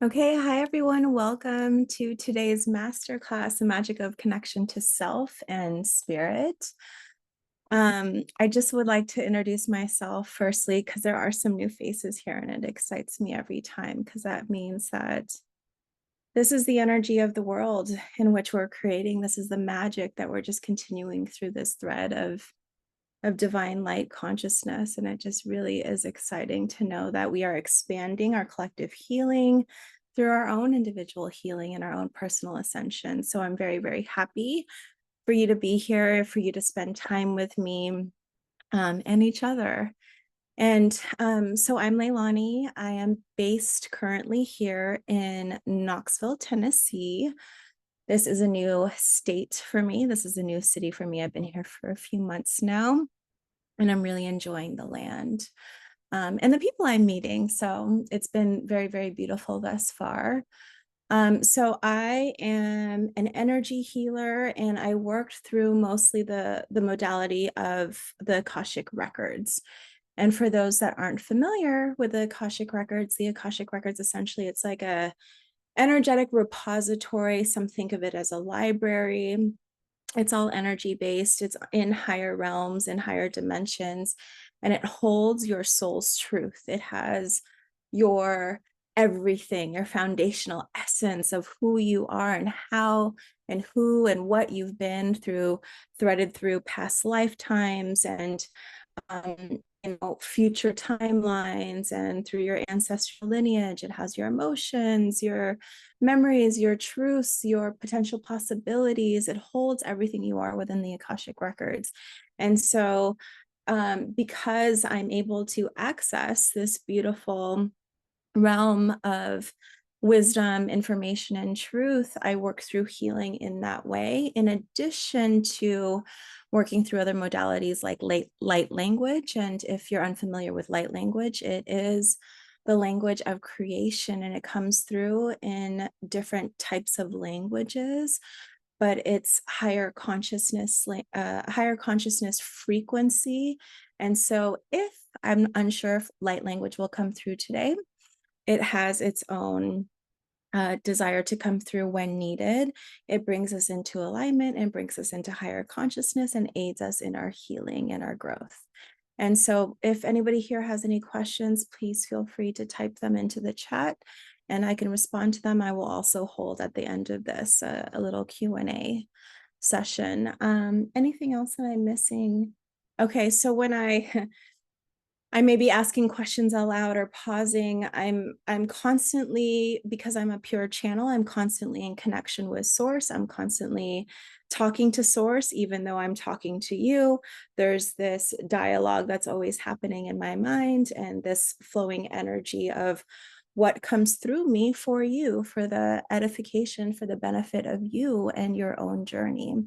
Okay, hi everyone. Welcome to today's masterclass, The Magic of Connection to Self and Spirit. I just would like to introduce myself firstly, because there are some new faces here and it excites me every time, because that means that this is the energy of the world in which we're creating. This is the magic that we're just continuing through this thread of divine light consciousness. And it just really is exciting to know that we are expanding our collective healing through our own individual healing and our own personal ascension. So I'm very, very happy for you to be here, for you to spend time with me and each other. And so I'm Leilani. I am based currently here in Knoxville, Tennessee. This is a new state for me. This is a new city for me. I've been here for a few months now, and I'm really enjoying the land and the people I'm meeting. So it's been very, very beautiful thus far. So I am an energy healer, and I worked through mostly the modality of the Akashic records. And for those that aren't familiar with the Akashic records essentially, it's like a energetic repository. Some think of it as a library. It's all energy based. It's in higher realms, in higher dimensions, and it holds your soul's truth. It has your everything, your foundational essence of who you are and how and who and what you've been through, threaded through past lifetimes and future timelines, and through your ancestral lineage. It has your emotions, your memories, your truths, your potential possibilities. It holds everything you are within the Akashic records. And so because I'm able to access this beautiful realm of wisdom, information, and truth, I work through healing in that way, in addition to working through other modalities like light language. And if you're unfamiliar with light language, it is the language of creation, and it comes through in different types of languages, but it's higher consciousness frequency. And so if I'm unsure if light language will come through today, it has its own desire to come through when needed. It brings us into alignment and brings us into higher consciousness and aids us in our healing and our growth. And so if anybody here has any questions, please feel free to type them into the chat and I can respond to them. I will also hold at the end of this a little Q&A session. Anything else that I'm missing? Okay, so when I may be asking questions aloud or pausing. I'm constantly, because I'm a pure channel, I'm constantly in connection with source. I'm constantly talking to source, even though I'm talking to you. There's this dialogue that's always happening in my mind, and this flowing energy of what comes through me for you, for the edification, for the benefit of you and your own journey.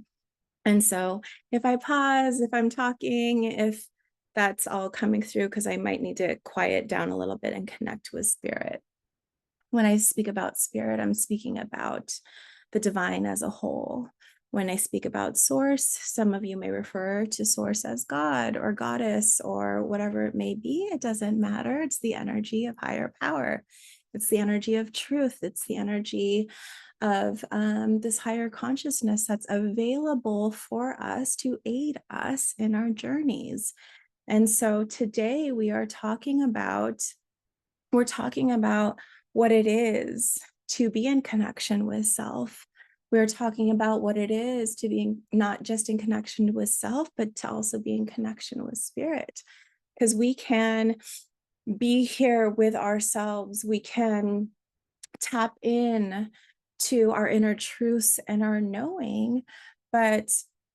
And so if I pause, if I'm talking, if that's all coming through, because I might need to quiet down a little bit and connect with spirit. When I speak about spirit, I'm speaking about the divine as a whole. When I speak about source, some of you may refer to source as God or goddess or whatever it may be. It doesn't matter. It's the energy of higher power. It's the energy of truth. It's the energy of this higher consciousness that's available for us to aid us in our journeys. And so today we're talking about what it is to be in connection with self. We're talking about what it is to be not just in connection with self, but to also be in connection with spirit. Because we can be here with ourselves. We can tap in to our inner truths and our knowing, but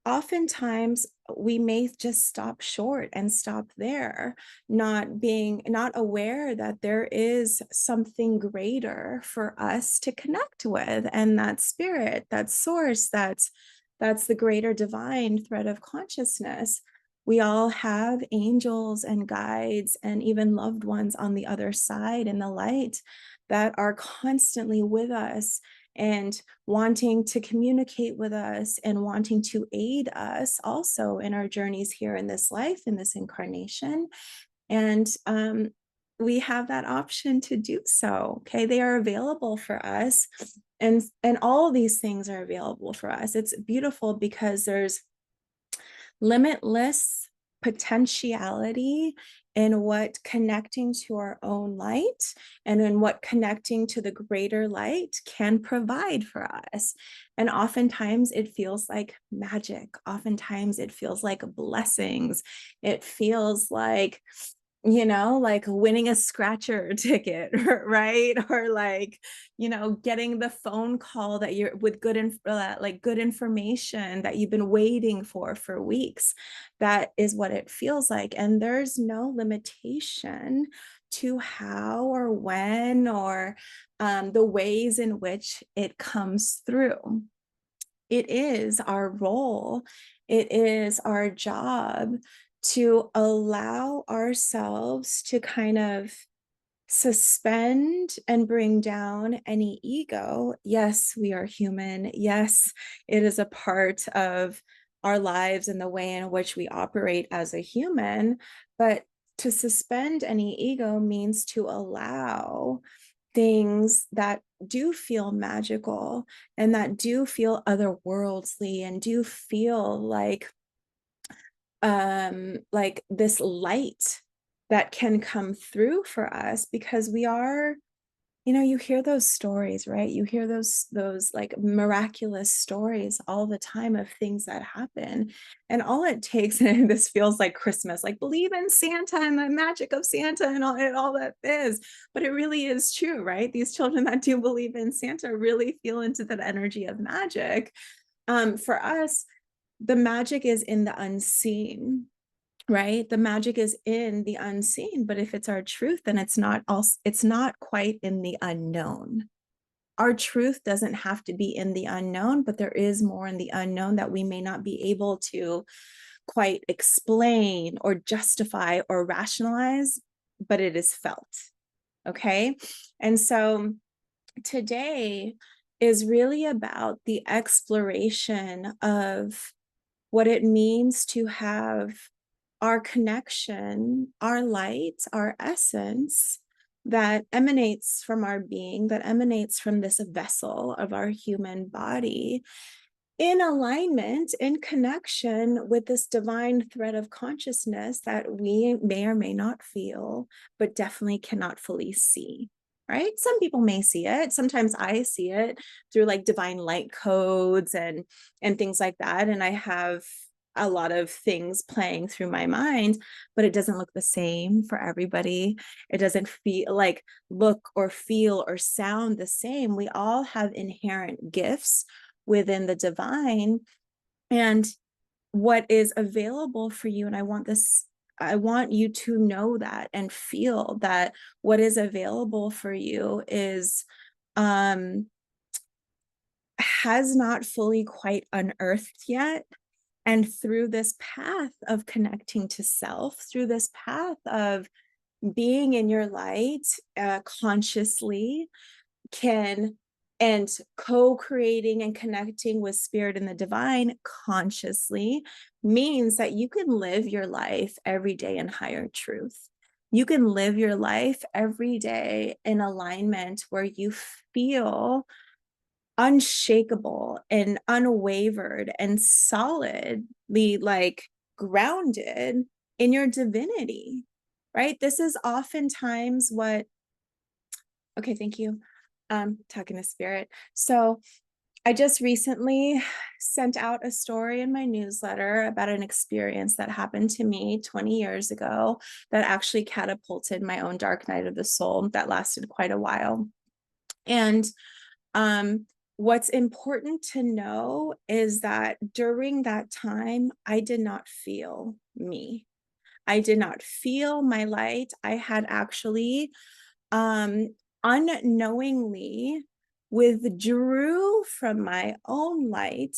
oftentimes we may just stop short and stop there, not aware that there is something greater for us to connect with, and that spirit, that source, that's the greater divine thread of consciousness. We all have angels and guides and even loved ones on the other side in the light that are constantly with us and wanting to communicate with us and wanting to aid us also in our journeys here in this life, in this incarnation. And we have that option to do so. Okay. They are available for us. And all of these things are available for us. It's beautiful because there's limitless potentiality in what connecting to our own light and in what connecting to the greater light can provide for us. And oftentimes it feels like magic. Oftentimes it feels like blessings. It feels like, like winning a scratcher ticket, right? Or like, getting the phone call that you're with like good information that you've been waiting for weeks. That is what it feels like. And there's no limitation to how or when or the ways in which it comes through. It is our role, it is our job to allow ourselves to kind of suspend and bring down any ego. Yes, we are human. Yes, it is a part of our lives and the way in which we operate as a human. But to suspend any ego means to allow things that do feel magical and that do feel otherworldly and do feel like this light that can come through for us, because we are, you hear those stories, right? You hear those like miraculous stories all the time of things that happen. And all it takes, and this feels like Christmas, like believe in Santa and the magic of Santa and all that is. But it really is true, right? These children that do believe in Santa really feel into that energy of magic. For us, the magic is in the unseen, right? The magic is in the unseen, but if it's our truth, then it's not quite in the unknown. Our truth doesn't have to be in the unknown, but there is more in the unknown that we may not be able to quite explain or justify or rationalize, but it is felt. Okay. And so today is really about the exploration of what it means to have our connection, our light, our essence that emanates from our being, that emanates from this vessel of our human body, in alignment, in connection with this divine thread of consciousness that we may or may not feel, but definitely cannot fully see. Right? Some people may see it. Sometimes I see it through like divine light codes and things like that. And I have a lot of things playing through my mind, but it doesn't look the same for everybody. It doesn't look or feel or sound the same. We all have inherent gifts within the divine, and what is available for you, and I want you to know that and feel that what is available for you is has not fully quite unearthed yet. And through this path of connecting to self, through this path of being in your light consciously, and co-creating and connecting with spirit and the divine consciously, means that you can live your life every day in higher truth. You can live your life every day in alignment where you feel unshakable and unwavered and solidly like grounded in your divinity, right? This is oftentimes what, okay, thank you. Talking to spirit. So I just recently sent out a story in my newsletter about an experience that happened to me 20 years ago that actually catapulted my own dark night of the soul that lasted quite a while. And what's important to know is that during that time, I did not feel me. I did not feel my light. I had actually unknowingly withdrew from my own light.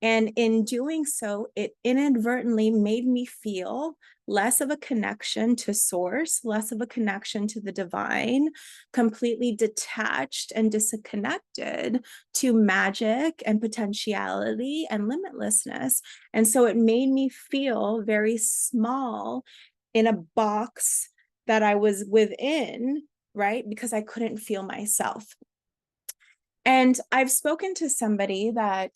And in doing so, it inadvertently made me feel less of a connection to source, less of a connection to the divine, completely detached and disconnected to magic and potentiality and limitlessness. And so it made me feel very small in a box that I was within, right? Because I couldn't feel myself. And I've spoken to somebody that,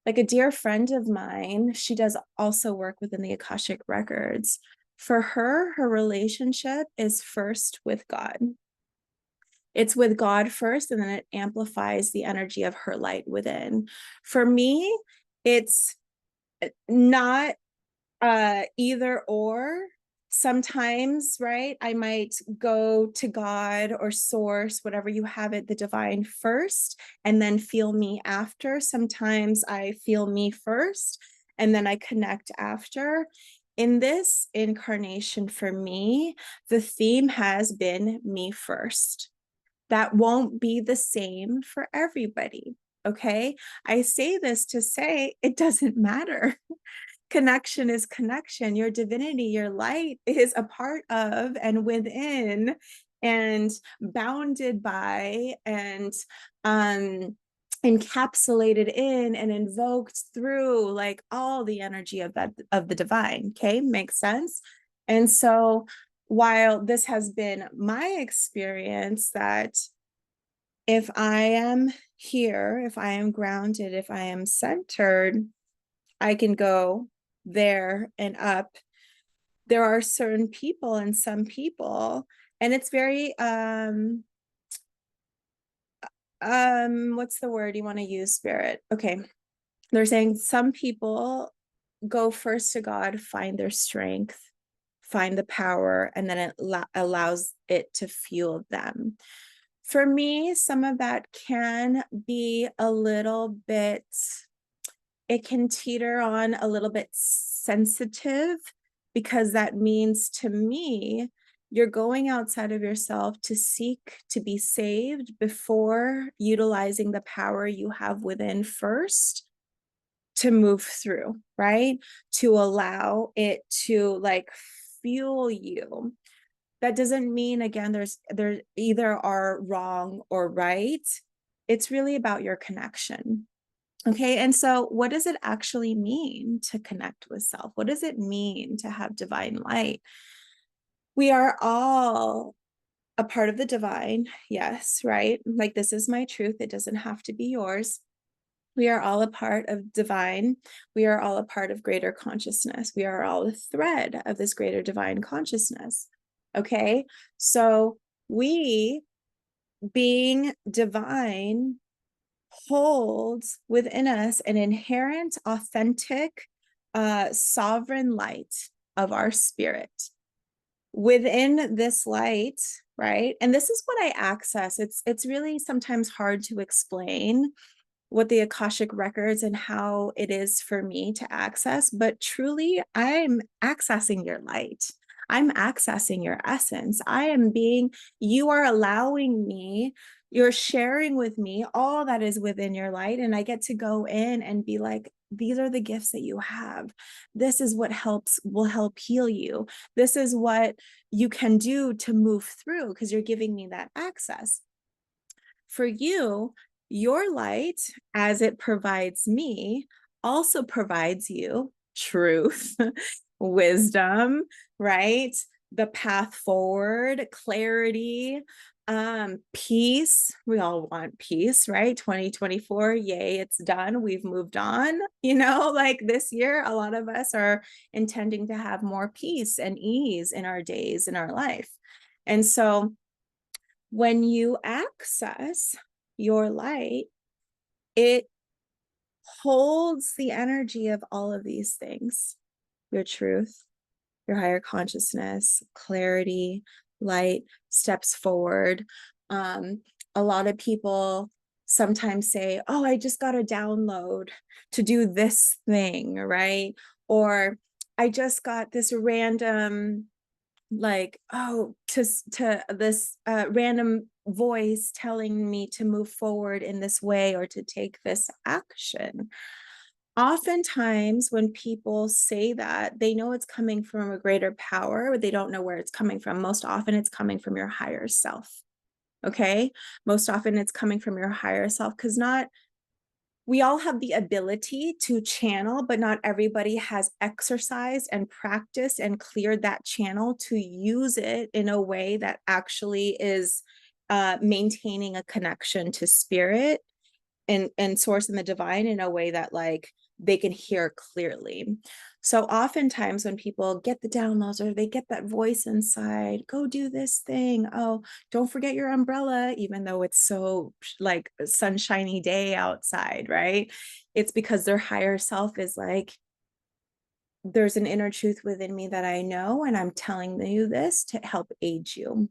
like a dear friend of mine, she does also work within the Akashic Records. For her, her relationship is first with God. It's with God first, and then it amplifies the energy of her light within. For me, it's not either or. Sometimes, right, I might go to God or source, whatever you have it, the divine first, and then feel me after. Sometimes I feel me first and then I connect after. In this incarnation, for me, the theme has been me first. That won't be the same for everybody. Okay. I say this to say it doesn't matter. Connection is connection. Your divinity, your light is a part of and within and bounded by and encapsulated in and invoked through like all the energy of that of the divine. Okay, makes sense. And so while this has been my experience, that if I am here, if I am grounded, if I am centered, I can go there and up. There are certain people and some people, and it's very what's the word you want to use, spirit? Okay. They're saying some people go first to God, find their strength, find the power, and then it allows it to fuel them. For me, some of that can be a little bit, it can teeter on a little bit sensitive, because that means to me, you're going outside of yourself to seek to be saved before utilizing the power you have within first to move through, right? To allow it to like fuel you. That doesn't mean, again, there either are wrong or right. It's really about your connection. Okay. And so what does it actually mean to connect with self? What does it mean to have divine light? We are all a part of the divine. Yes. Right. Like, this is my truth. It doesn't have to be yours. We are all a part of divine. We are all a part of greater consciousness. We are all a thread of this greater divine consciousness. Okay. So we, being divine, holds within us an inherent, authentic, sovereign light of our spirit. Within this light, right? And this is what I access. It's really sometimes hard to explain what the Akashic Records and how it is for me to access, but truly I'm accessing your light. I'm accessing your essence. You are allowing me, you're sharing with me all that is within your light. And I get to go in and be like, these are the gifts that you have. This is what will help heal you. This is what you can do to move through, because you're giving me that access. For you, your light, as it provides me, also provides you truth, wisdom, right? The path forward, clarity, peace. We all want peace, right? 2024, yay, it's done. We've moved on. Like this year, a lot of us are intending to have more peace and ease in our days, in our life. And so when you access your light, it holds the energy of all of these things: your truth, your higher consciousness, clarity, light, steps forward. A lot of people sometimes say, oh, I just got a download to do this thing, right? Or I just got this random, like, oh, to this random voice telling me to move forward in this way or to take this action. Oftentimes when people say that, they know it's coming from a greater power, but they don't know where it's coming from. Most often it's coming from your higher self. Okay. Most often it's coming from your higher self, because we all have the ability to channel, but not everybody has exercised and practiced and cleared that channel to use it in a way that actually is maintaining a connection to spirit and source and the divine in a way that like they can hear clearly. So oftentimes when people get the downloads or they get that voice inside, go do this thing. Oh, don't forget your umbrella, even though it's so like a sunshiny day outside, right? It's because their higher self is like, there's an inner truth within me that I know, and I'm telling you this to help aid you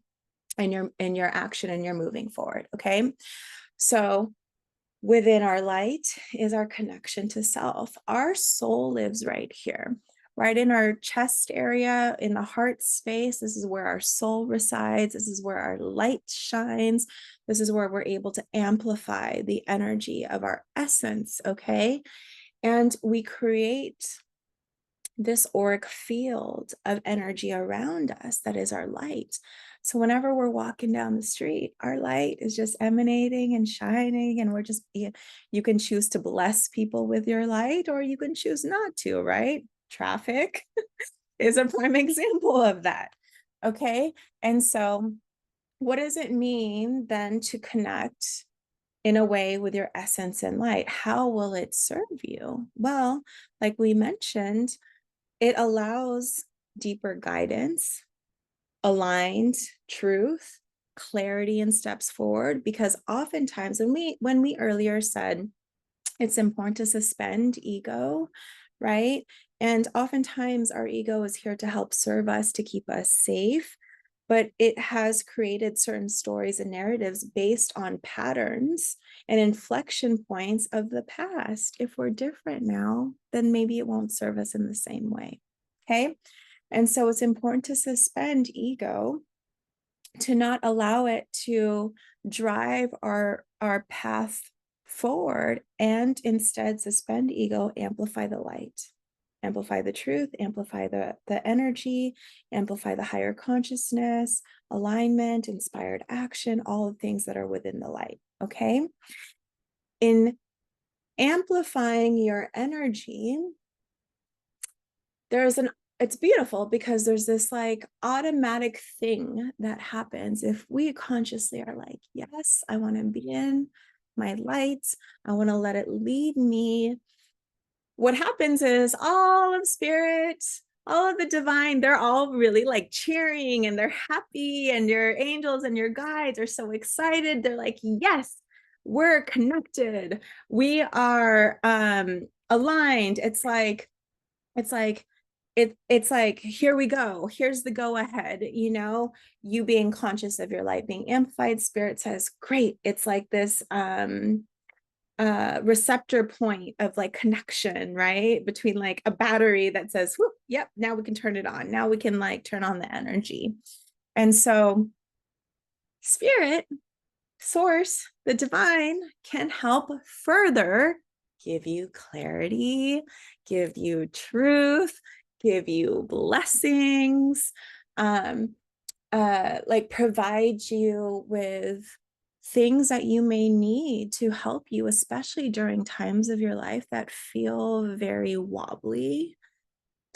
in your action and you're moving forward. Okay. So within our light is our connection to self. Our soul lives right here, right in our chest area, in the heart space. This is where our soul resides. This is where our light shines. This is where we're able to amplify the energy of our essence, okay? And we create this auric field of energy around us that is our light. So whenever we're walking down the street, our light is just emanating and shining, and we're just, you can choose to bless people with your light, or you can choose not to, right? Traffic is a prime example of that. Okay. And so what does it mean then to connect in a way with your essence and light? How will it serve you? Well, like we mentioned, it allows deeper guidance, aligned truth, clarity, and steps forward. Because oftentimes when we earlier said it's important to suspend ego, right? And oftentimes our ego is here to help serve us, to keep us safe, but it has created certain stories and narratives based on patterns and inflection points of the past. If we're different now, then maybe it won't serve us in the same way. Okay. And so it's important to suspend ego, to not allow it to drive our path forward, and instead suspend ego, amplify the light, amplify the truth, amplify the energy, amplify the higher consciousness, alignment, inspired action, all the things that are within the light. Okay. In amplifying your energy, it's beautiful because there's this like automatic thing that happens if we consciously are like, yes, I want to be in my light. I want to let it lead me. What happens is all of spirit, all of the divine, they're all really like cheering and they're happy, and your angels and your guides are so excited. They're like, yes, we're connected. We are aligned. It's like here we go, here's the go ahead, you being conscious of your light being amplified. Spirit says great. It's like this receptor point of like connection, right, between like a battery that says whoop, yep, now we can turn it on, now we can like turn on the energy. And so spirit, source, the divine can help further give you clarity, give you truth, give you blessings, like provide you with things that you may need to help you, especially during times of your life that feel very wobbly,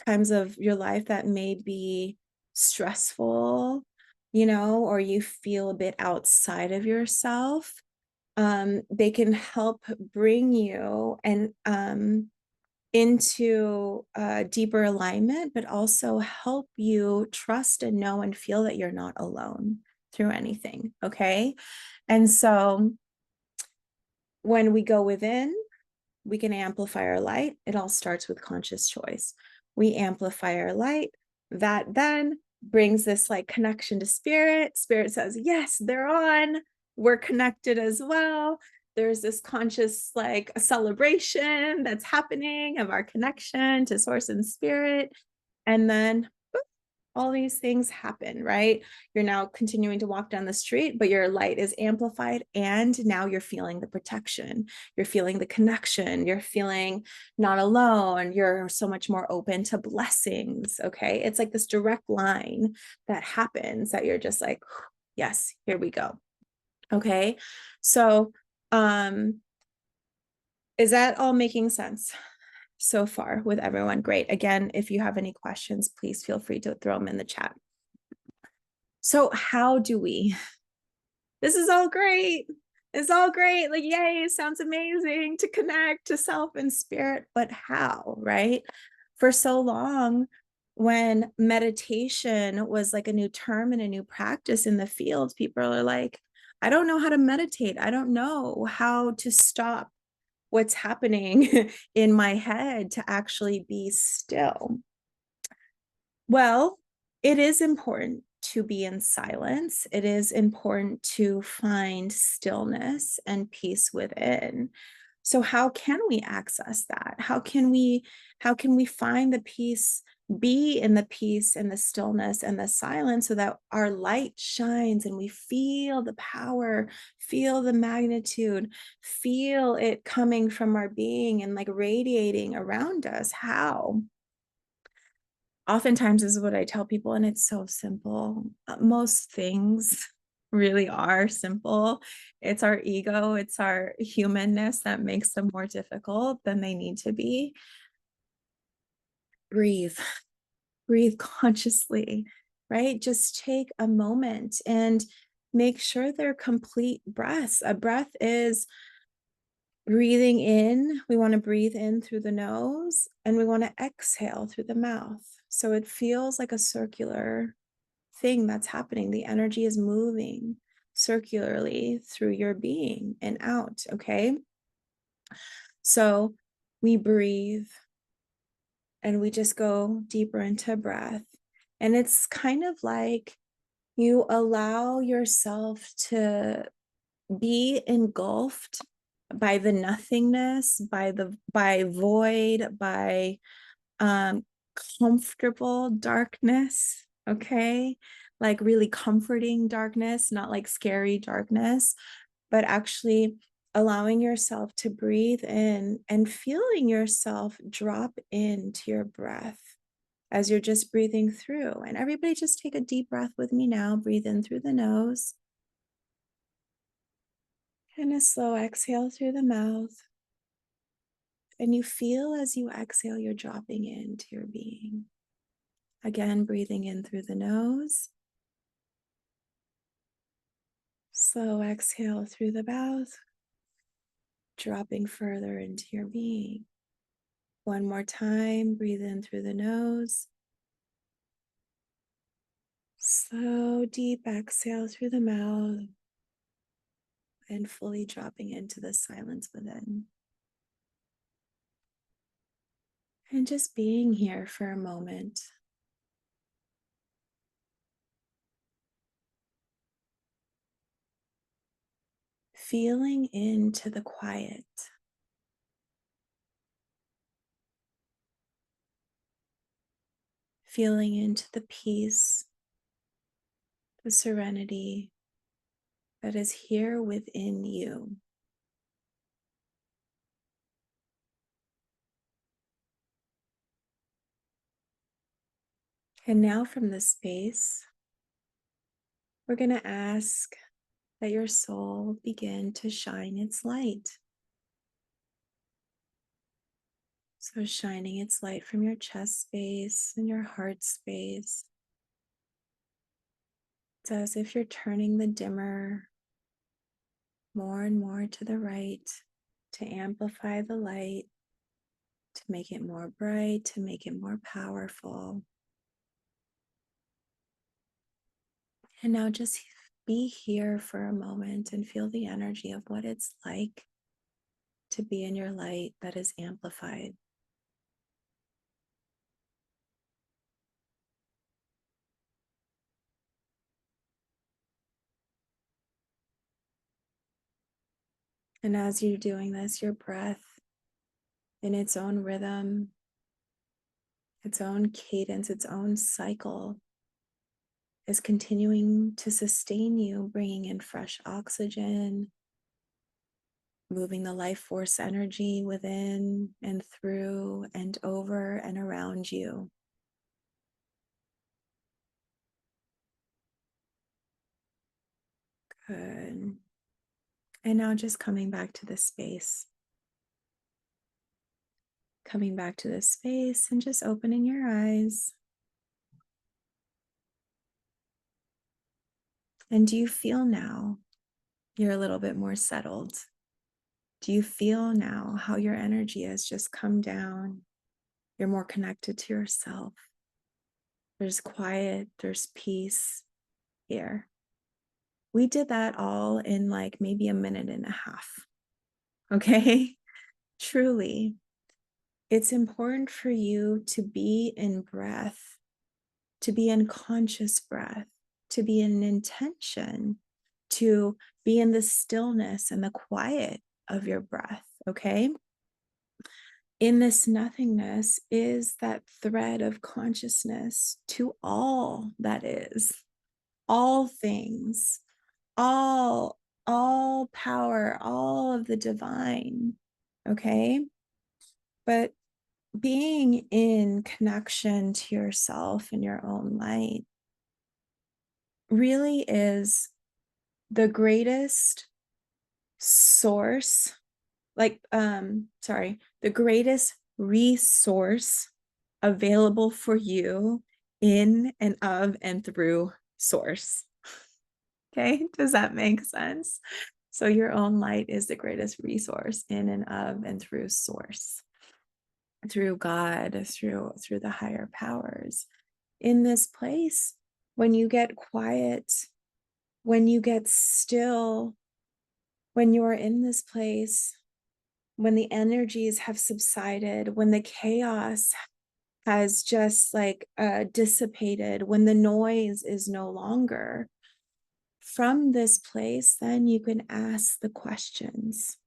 times of your life that may be stressful, or you feel a bit outside of yourself. They can help bring you and into deeper alignment, but also help you trust and know and feel that you're not alone through anything. Okay. And so when we go within, we can amplify our light. It all starts with conscious choice. We amplify our light. That then brings this like connection to spirit. Spirit says, yes, they're on. We're connected as well. There's this conscious like a celebration that's happening of our connection to source and spirit. And then all these things happen, right? You're now continuing to walk down the street, but your light is amplified. And now you're feeling the protection. You're feeling the connection. You're feeling not alone. You're so much more open to blessings. Okay. It's like this direct line that happens that you're just like, yes, here we go. Okay. So, Is that all making sense so far with everyone? Great. Again, if you have any questions, please feel free to throw them in the chat. So how do we? This is all great. It's all great. Like, yay, it sounds amazing to connect to self and spirit, but how, right? For so long, when meditation was like a new term and a new practice in the field, people are like, I don't know how to meditate. I don't know how to stop what's happening in my head to actually be still. Well, it is important to be in silence. It is important to find stillness and peace within. So how can we access that? How can we find the peace, be in the peace and the stillness and the silence so that our light shines and we feel the power, feel the magnitude, feel it coming from our being and like radiating around us? How? Oftentimes this is what I tell people, and it's so simple. Most things really are simple. It's our ego, it's our humanness that makes them more difficult than they need to be. Breathe, breathe consciously, right? Just take a moment and make sure they're complete breaths. A breath is breathing in. We want to breathe in through the nose and we want to exhale through the mouth. So it feels like a circular thing that's happening. The energy is moving circularly through your being and out. Okay. So we breathe and we just go deeper into breath. And it's kind of like you allow yourself to be engulfed by the nothingness, by void, by um comfortable darkness, okay? Like really comforting darkness, not like scary darkness, but actually allowing yourself to breathe in and feeling yourself drop into your breath as you're just breathing through. And everybody just take a deep breath with me now. Breathe in through the nose and a slow exhale through the mouth. And you feel as you exhale, you're dropping into your being. Again, breathing in through the nose. Slow exhale through the mouth, dropping further into your being. One more time, breathe in through the nose. Slow, deep exhale through the mouth and fully dropping into the silence within. And just being here for a moment. Feeling into the quiet. Feeling into the peace, the serenity that is here within you. And now from this space, we're going to ask that your soul begin to shine its light. So shining its light from your chest space and your heart space. It's as if you're turning the dimmer more and more to the right to amplify the light, to make it more bright, to make it more powerful. And now just be here for a moment and feel the energy of what it's like to be in your light that is amplified. And as you're doing this, your breath in its own rhythm, its own cadence, its own cycle is continuing to sustain you, bringing in fresh oxygen, moving the life force energy within and through and over and around you. Good. And now just coming back to this space. coming back to this space and just opening your eyes. And do you feel now you're a little bit more settled? Do you feel now how your energy has just come down? You're more connected to yourself. There's quiet, there's peace here. We did that all in like maybe a minute and a half. Okay? Truly, it's important for you to be in breath, to be in conscious breath, to be in intention, to be in the stillness and the quiet of your breath. Okay? In this nothingness is that thread of consciousness to all that is, all things, all power, all of the divine. Okay? But being in connection to yourself and your own light really is the greatest source, the greatest resource available for you in and of and through source. Okay, does that make sense? So your own light is the greatest resource in and of and through source, through God, through the higher powers. In this place, when you get quiet, when you get still, when you're in this place, when the energies have subsided, when the chaos has just like dissipated, when the noise is no longer, from this place, then you can ask the questions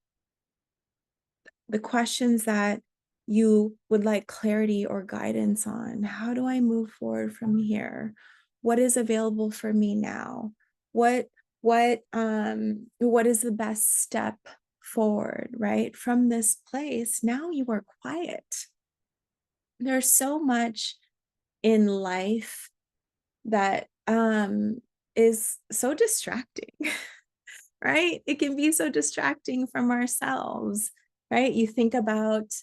that you would like clarity or guidance on. How do I move forward from here? What is available for me now? What is the best step forward, right? From this place, now you are quiet. There's so much in life that is so distracting, right? It can be so distracting from ourselves, right? You think about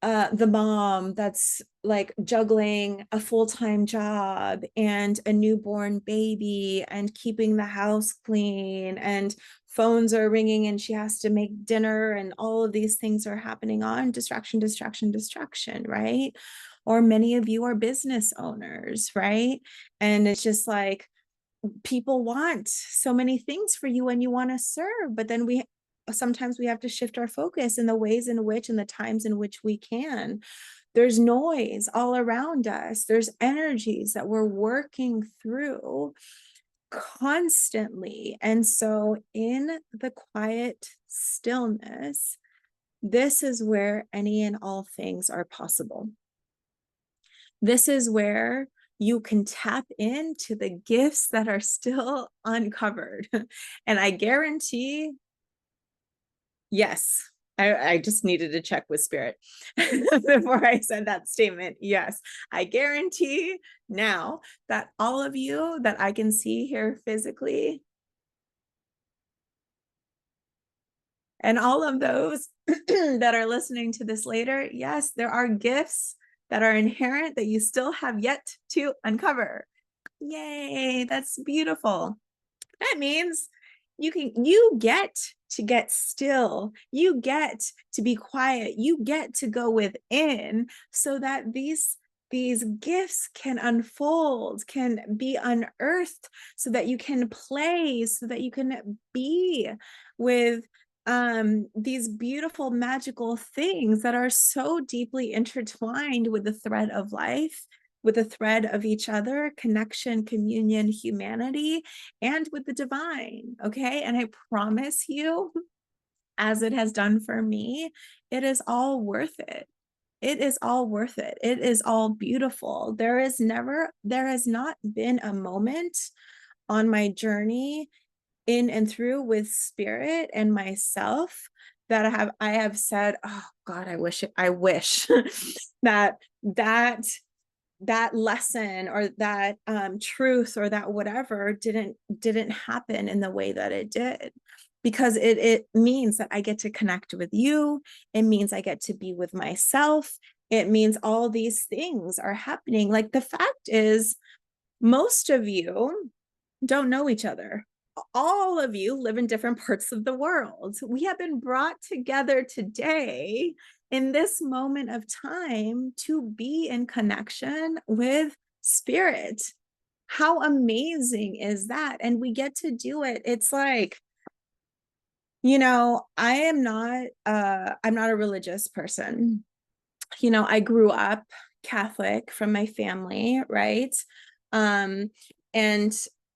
the mom that's like juggling a full-time job and a newborn baby and keeping the house clean, and phones are ringing and she has to make dinner, and all of these things are happening on distraction, right? Or many of you are business owners, right? And it's just like people want so many things for you and you want to serve, but then sometimes we have to shift our focus in the ways in which and the times in which we can. There's noise all around us. There's energies that we're working through constantly. And so in the quiet stillness, this is where any and all things are possible. This is where you can tap into the gifts that are still uncovered. And I guarantee, yes, I just needed to check with spirit before I said that statement. Yes, I guarantee now that all of you that I can see here physically, and all of those that are listening to this later, yes, there are gifts that are inherent that you still have yet to uncover. Yay, that's beautiful. That means you get to get still, you get to be quiet, you get to go within, so that these gifts can unfold, can be unearthed, so that you can play, so that you can be with these beautiful magical things that are so deeply intertwined with the thread of life, with the thread of each other, connection, communion, humanity, and with the divine. Okay. And I promise you, as it has done for me, it is all worth it. It is all worth it. It is all beautiful. There has not been a moment on my journey in and through with spirit and myself that I have said, oh God, I wish that that lesson or that truth or that whatever didn't happen in the way that it did, because it means that I get to connect with you. It means I get to be with myself. It means all these things are happening. Like, the fact is, most of you don't know each other. All of you live in different parts of the world. We have been brought together today in this moment of time to be in connection with spirit. How amazing is that? And we get to do it. It's like, I'm not a religious person. I grew up Catholic from my family, right? Um, and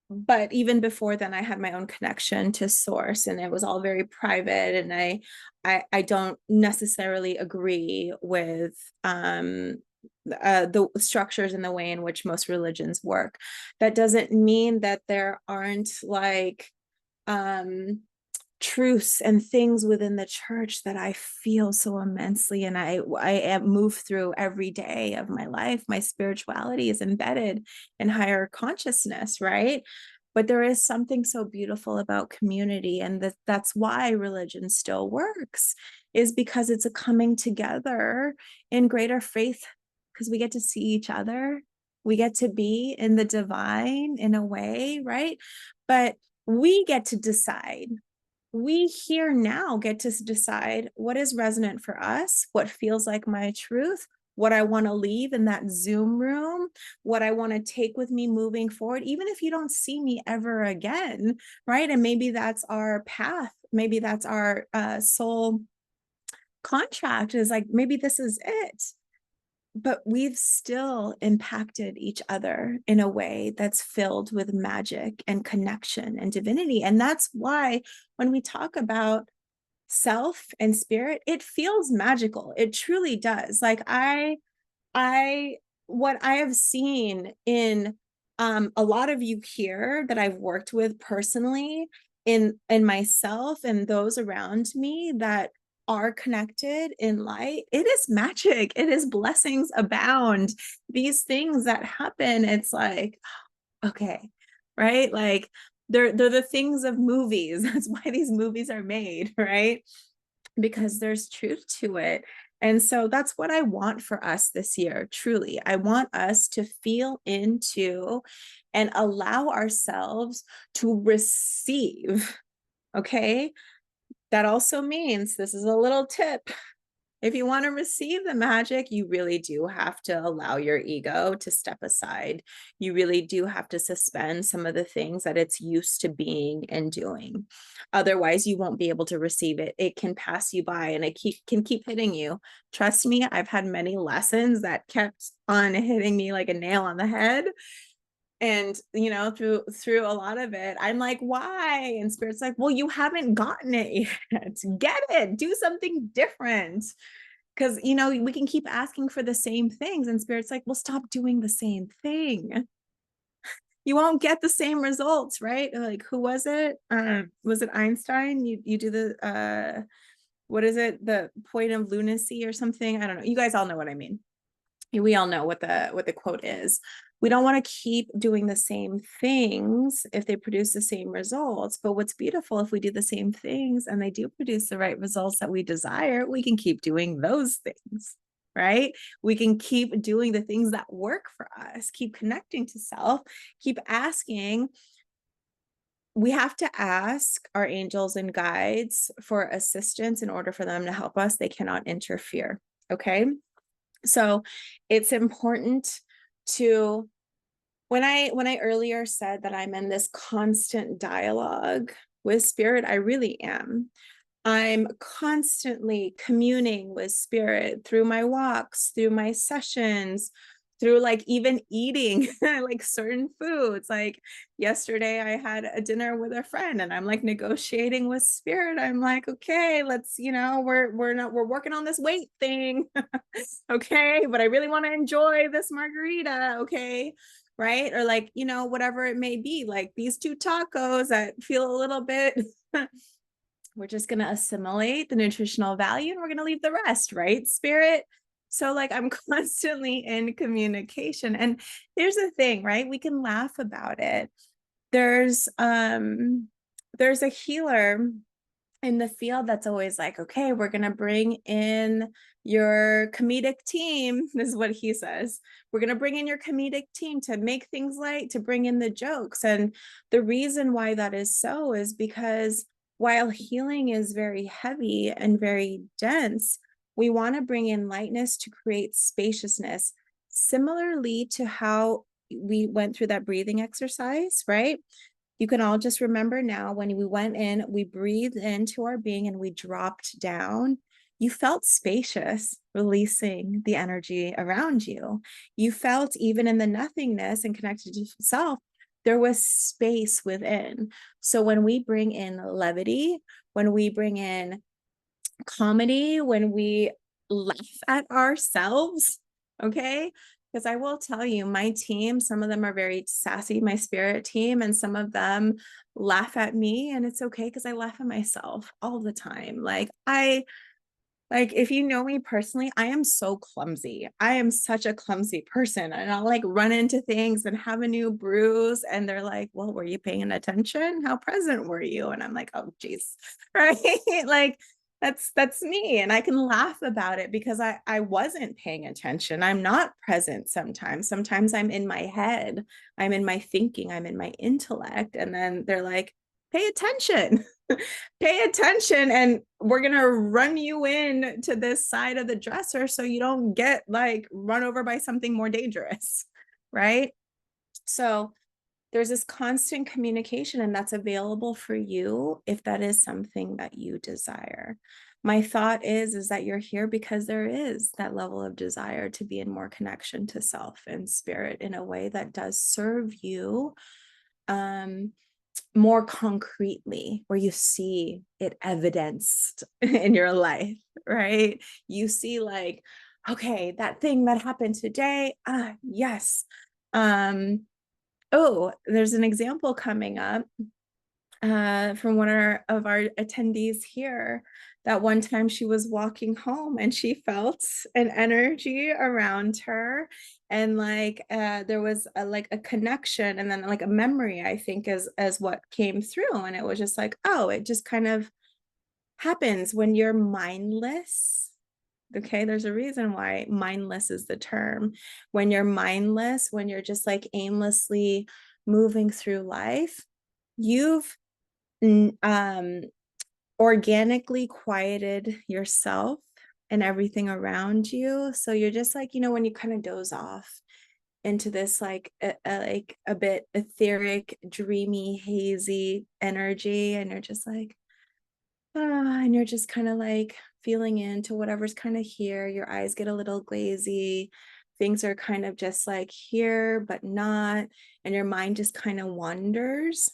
but even before then, I had my own connection to source, and it was all very private. And I don't necessarily agree with the structures and the way in which most religions work. That doesn't mean that there aren't like truths and things within the church that I feel so immensely, and I move through every day of my life. My spirituality is embedded in higher consciousness, right? But there is something so beautiful about community, and that's why religion still works, is because it's a coming together in greater faith, because we get to see each other. We get to be in the divine in a way, right? But we get to decide. We here now get to decide what is resonant for us, what feels like my truth, what I want to leave in that Zoom room, what I want to take with me moving forward, even if you don't see me ever again, right? And maybe that's our path. Maybe that's our soul contract, is like, maybe this is it. But we've still impacted each other in a way that's filled with magic and connection and divinity. And that's why when we talk about self and spirit, it feels magical. It truly does. Like, what I have seen in a lot of you here that I've worked with personally, in myself and those around me that are connected in light, it is magic. It is blessings abound. These things that happen, it's like, okay, right? Like, they're the things of movies. That's why these movies are made, right? Because there's truth to it. And so that's what I want for us this year. Truly, I want us to feel into and allow ourselves to receive. Okay. That also means, this is a little tip, if you want to receive the magic, you really do have to allow your ego to step aside. You really do have to suspend some of the things that it's used to being and doing. Otherwise, you won't be able to receive it. It can pass you by, and it can keep hitting you. Trust me, I've had many lessons that kept on hitting me like a nail on the head. And through a lot of it, I'm like, why? And spirit's like, well, you haven't gotten it yet. Get it. Do something different. Because we can keep asking for the same things, and spirit's like, well, stop doing the same thing. You won't get the same results, right? Like, who was it? Was it Einstein? You do the what is it? The point of lunacy or something? I don't know. You guys all know what I mean. We all know what the quote is. We don't want to keep doing the same things if they produce the same results. But what's beautiful, if we do the same things and they do produce the right results that we desire, we can keep doing those things, right? We can keep doing the things that work for us, keep connecting to self, keep asking. We have to ask our angels and guides for assistance in order for them to help us. They cannot interfere. Okay. So it's important to, when I earlier said that I'm in this constant dialogue with spirit, I really am. I'm constantly communing with spirit through my walks, through my sessions, through like even eating like certain foods. Like yesterday I had a dinner with a friend, and I'm like negotiating with spirit. I'm like, okay, let's, we're working on this weight thing. Okay, but I really want to enjoy this margarita. Okay. Right. Or like, whatever it may be, like these two tacos that feel a little bit we're just going to assimilate the nutritional value, and we're going to leave the rest, right? Spirit So like I'm constantly in communication. And here's the thing, right? We can laugh about it. There's a healer in the field that's always like, okay, we're going to bring in your comedic team. This is what he says. We're going to bring in your comedic team to make things light, to bring in the jokes. And the reason why that is so is because while healing is very heavy and very dense, we want to bring in lightness to create spaciousness, similarly to how we went through that breathing exercise, right? You can all just remember now when we went in, we breathed into our being and we dropped down. You felt spacious, releasing the energy around you. You felt even in the nothingness and connected to yourself, there was space within. So when we bring in levity, when we bring in comedy, when we laugh at ourselves, okay? Because I will tell you, my team, some of them are very sassy, my spirit team, and some of them laugh at me, and it's okay because I laugh at myself all the time. Like, if you know me personally, I am so clumsy. I am such a clumsy person. And I'll like run into things and have a new bruise. And they're like, well, were you paying attention? How present were you? And I'm like, oh, geez. Right. Like, that's me. And I can laugh about it because I wasn't paying attention. I'm not present sometimes. Sometimes I'm in my head. I'm in my thinking. I'm in my intellect. And then they're like, pay attention. Pay attention, and we're going to run you in to this side of the dresser so you don't get like run over by something more dangerous, right? So there's this constant communication, and that's available for you if that is something that you desire. My thought is that you're here because there is that level of desire to be in more connection to self and spirit in a way that does serve you more concretely, where you see it evidenced in your life, right? You see like, okay, that thing that happened today, yes. Oh, there's an example coming up from one of our attendees here, that one time she was walking home and she felt an energy around her, and like there was like a connection, and then like a memory, I think, as what came through, and it was just like, oh, it just kind of happens when you're mindless. Okay, there's a reason why mindless is the term. When you're mindless, when you're just like aimlessly moving through life, you've um, organically quieted yourself and everything around you. So you're just like, when you kind of doze off into this like a bit etheric, dreamy, hazy energy, and you're just like, and you're just kind of like feeling into whatever's kind of here. Your eyes get a little glazy. Things are kind of just like here, but not. And your mind just kind of wanders.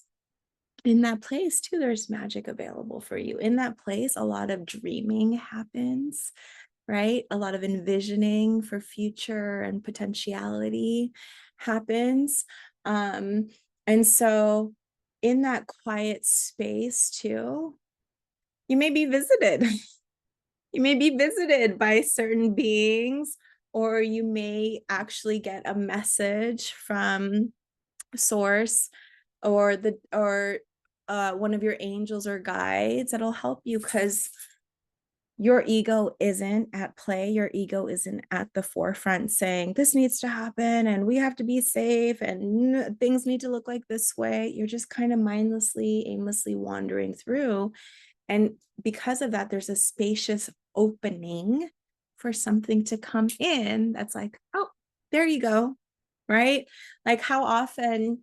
In that place too, there's magic available for you. In that place, a lot of dreaming happens, right? A lot of envisioning for future and potentiality happens. And so in that quiet space too, you may be visited. You may be visited by certain beings, or you may actually get a message from source, or one of your angels or guides that'll help you, because your ego isn't at play. Your ego isn't at the forefront saying this needs to happen and we have to be safe and things need to look like this way. You're just kind of mindlessly, aimlessly wandering through. And because of that, there's a spacious opening for something to come in that's like, oh, there you go. Right? Like, how often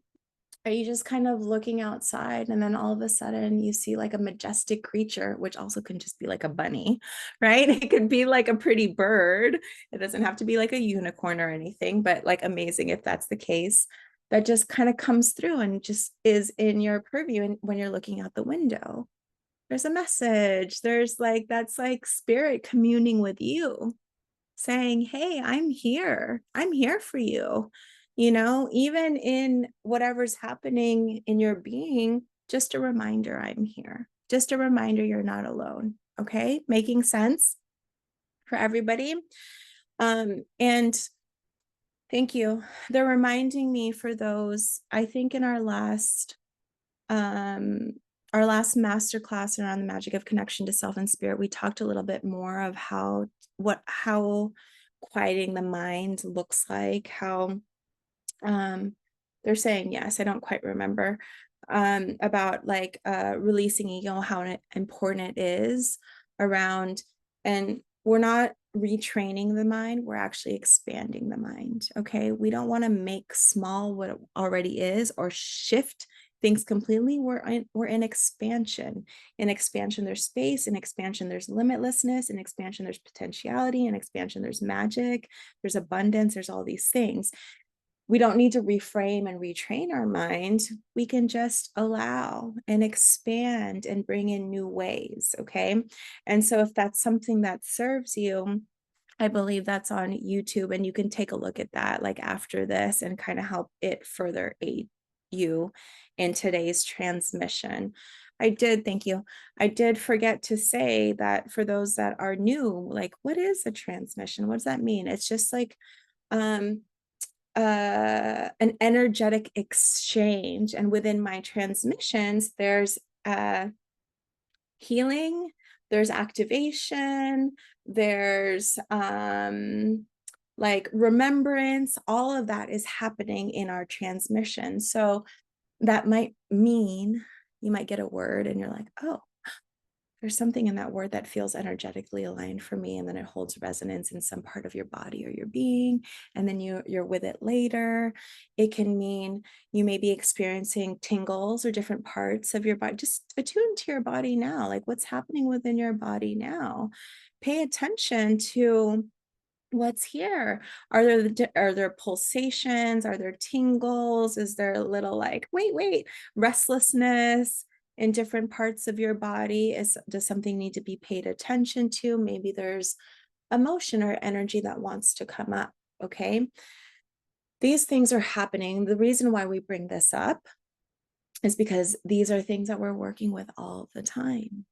are you just kind of looking outside and then all of a sudden you see like a majestic creature, which also can just be like a bunny, right? It could be like a pretty bird. It doesn't have to be like a unicorn or anything, but like amazing if that's the case. That just kind of comes through and just is in your purview. And when you're looking out the window, there's a message. There's like, that's like spirit communing with you, saying, hey, I'm here. I'm here for you. Even in whatever's happening in your being, just a reminder, I'm here. Just a reminder, you're not alone. Okay. Making sense for everybody. And thank you. They're reminding me for those, I think in our last masterclass around the magic of connection to self and spirit, we talked a little bit more of how quieting the mind looks like, how um they're saying, yes, I don't quite remember, about like releasing ego, how important it is around, and we're not retraining the mind, we're actually expanding the mind. Okay, we don't want to make small what it already is or shift things completely. We're in expansion. In expansion there's space, in expansion there's limitlessness, in expansion there's potentiality, in expansion there's magic, there's abundance, there's all these things. We don't need to reframe and retrain our mind. We can just allow and expand and bring in new ways. Okay. And so, if that's something that serves you, I believe that's on YouTube, and you can take a look at that like after this and kind of help it further aid you in today's transmission. Thank you. I did forget to say that for those that are new, like, what is a transmission? What does that mean? It's just like, um, an energetic exchange. And within my transmissions, there's healing, there's activation, there's like remembrance. All of that is happening in our transmission. So that might mean you might get a word and you're like, oh, there's something in that word that feels energetically aligned for me, and then it holds resonance in some part of your body or your being, and then you're with it later. It can mean you may be experiencing tingles or different parts of your body. Just attune to your body now, like what's happening within your body now. Pay attention to what's here. Are there pulsations? Are there tingles? Is there a little like wait restlessness in different parts of your body? Does something need to be paid attention to? Maybe there's emotion or energy that wants to come up. Okay, these things are happening. The reason why we bring this up is because these are things that we're working with all the time.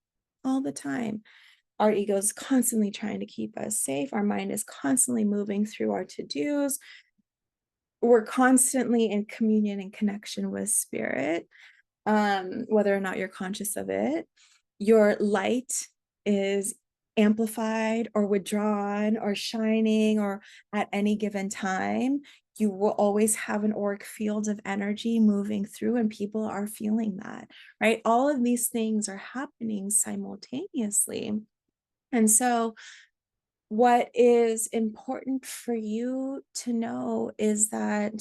Our ego is constantly trying to keep us safe. Our mind is constantly moving through our to-dos. We're constantly in communion and connection with spirit, whether or not you're conscious of it. Your light is amplified or withdrawn or shining, or at any given time. You will always have an auric field of energy moving through, and people are feeling that, right? All of these things are happening simultaneously. And so, what is important for you to know is that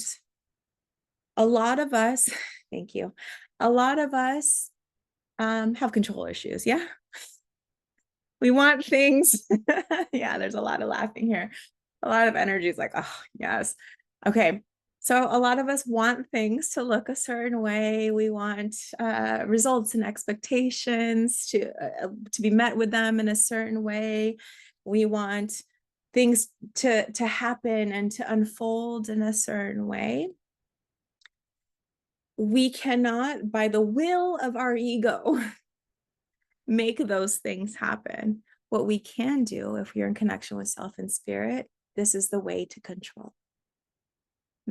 a lot of us, thank you, a lot of us have control issues. Yeah. We want things. Yeah, there's a lot of laughing here. A lot of energy is like, oh, yes. Okay. So a lot of us want things to look a certain way. We want results and expectations to be met with them in a certain way. We want things to happen and to unfold in a certain way. We cannot, by the will of our ego, make those things happen. What we can do, if you're in connection with self and spirit, this is the way to control.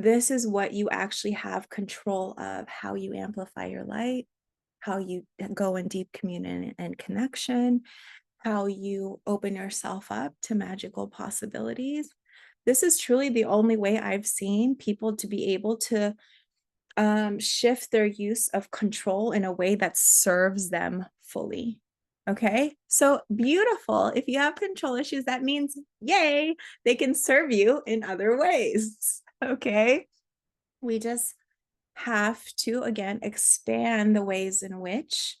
This is what you actually have control of: how you amplify your light, how you go in deep communion and connection, how you open yourself up to magical possibilities. This is truly the only way I've seen people to be able to shift their use of control in a way that serves them fully. Okay, so beautiful. If you have control issues, that means, yay, they can serve you in other ways. Okay, we just have to, again, expand the ways in which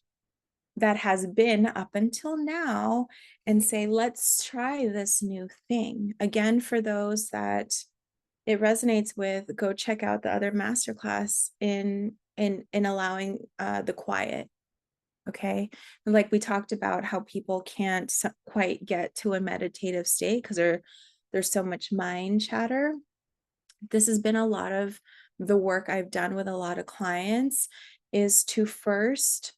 that has been up until now and say, let's try this new thing. Again, for those that it resonates with, go check out the other masterclass in allowing the quiet. Okay, and like we talked about how people can't quite get to a meditative state because there's so much mind chatter. This has been a lot of the work I've done with a lot of clients, is to first,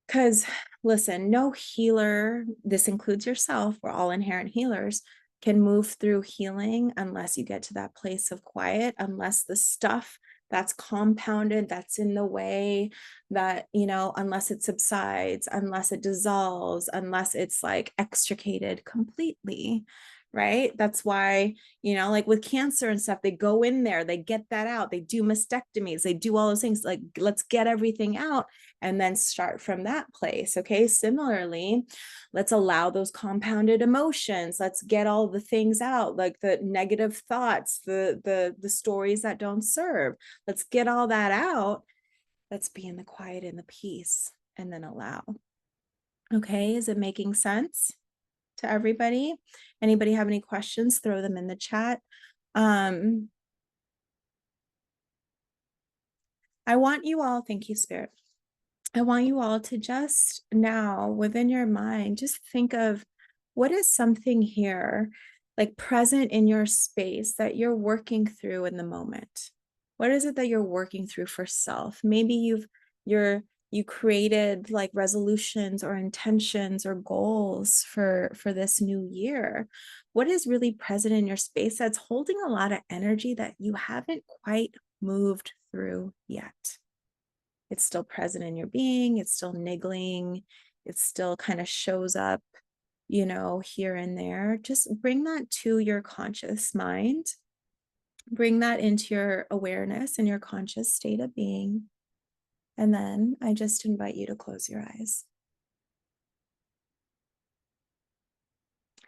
because listen, no healer, this includes yourself, we're all inherent healers, can move through healing unless you get to that place of quiet, unless the stuff that's compounded, that's in the way, that, unless it subsides, unless it dissolves, unless it's like extricated completely. Right. That's why, like with cancer and stuff, they go in there, they get that out, they do mastectomies, they do all those things. Like, let's get everything out and then start from that place. Okay. Similarly, let's allow those compounded emotions. Let's get all the things out, like the negative thoughts, the stories that don't serve. Let's get all that out. Let's be in the quiet and the peace, and then allow. Okay. Is it making sense to everybody? Anybody have any questions? Throw them in the chat. I want you all, thank you, Spirit. I want you all to just now within your mind, just think of what is something here, like present in your space, that you're working through in the moment. What is it that you're working through for self? Maybe you created like resolutions or intentions or goals for this new year. What is really present in your space that's holding a lot of energy that you haven't quite moved through yet? It's still present in your being, it's still niggling, it still kind of shows up, here and there. Just bring that to your conscious mind. Bring that into your awareness and your conscious state of being. And then I just invite you to close your eyes.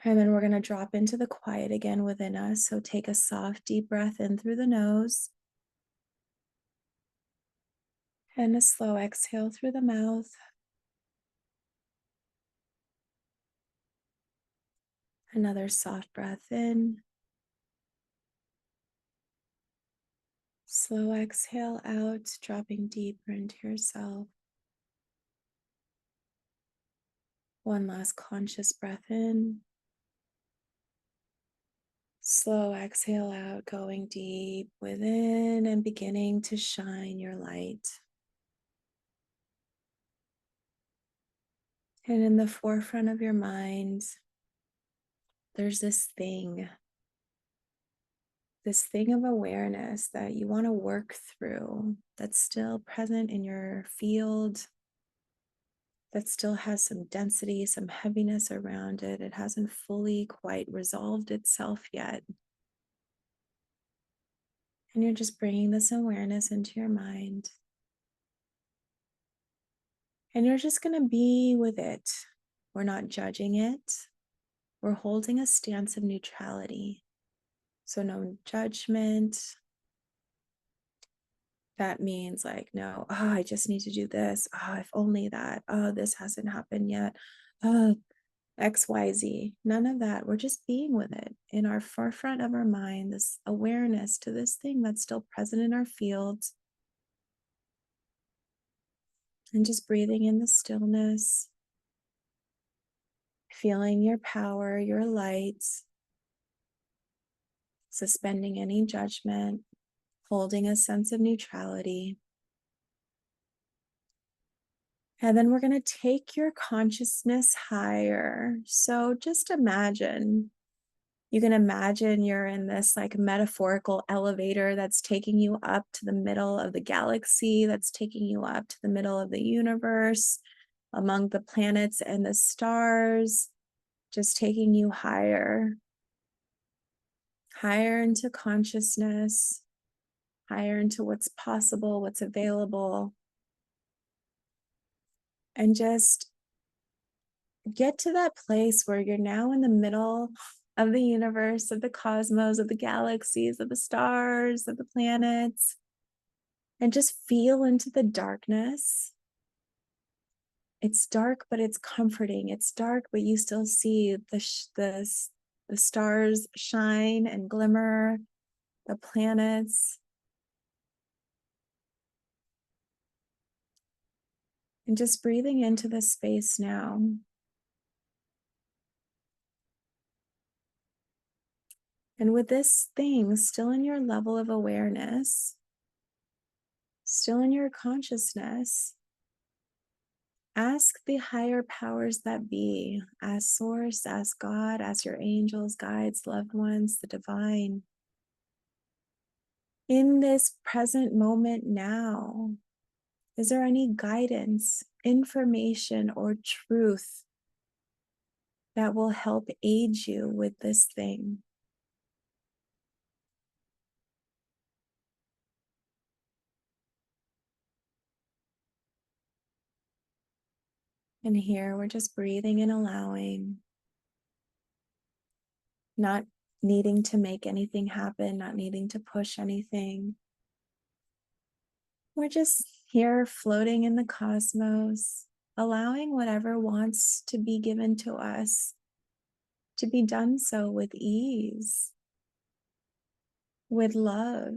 And then we're going to drop into the quiet again within us. So take a soft, deep breath in through the nose and a slow exhale through the mouth. Another soft breath in. Slow exhale out, dropping deeper into yourself. One last conscious breath in. Slow exhale out, going deep within and beginning to shine your light. And in the forefront of your mind, there's this thing of awareness that you want to work through, that's still present in your field, that still has some density, some heaviness around it. It hasn't fully quite resolved itself yet. And you're just bringing this awareness into your mind. And you're just going to be with it. We're not judging it. We're holding a stance of neutrality. So no judgment. That means like, no, I just need to do this. If only that. This hasn't happened yet. XYZ. None of that. We're just being with it in our forefront of our mind, this awareness to this thing that's still present in our field. And just breathing in the stillness, feeling your power, your light, suspending any judgment, holding a sense of neutrality. And then we're going to take your consciousness higher. So just imagine, you can imagine you're in this like metaphorical elevator that's taking you up to the middle of the galaxy, that's taking you up to the middle of the universe, among the planets and the stars, just taking you higher, higher into consciousness, higher into what's possible, what's available. And just get to that place where you're now in the middle of the universe, of the cosmos, of the galaxies, of the stars, of the planets, and just feel into the darkness. It's dark, but it's comforting. It's dark, but you still see the stars shine and glimmer, the planets. And just breathing into this space now. And with this thing still in your level of awareness, still in your consciousness, Ask the higher powers that be, as source, as God, as your angels, guides, loved ones, the divine. In this present moment now, is there any guidance, information, or truth that will help aid you with this thing? And here we're just breathing and allowing, not needing to make anything happen, not needing to push anything. We're just here floating in the cosmos, allowing whatever wants to be given to us to be done so with ease, with love.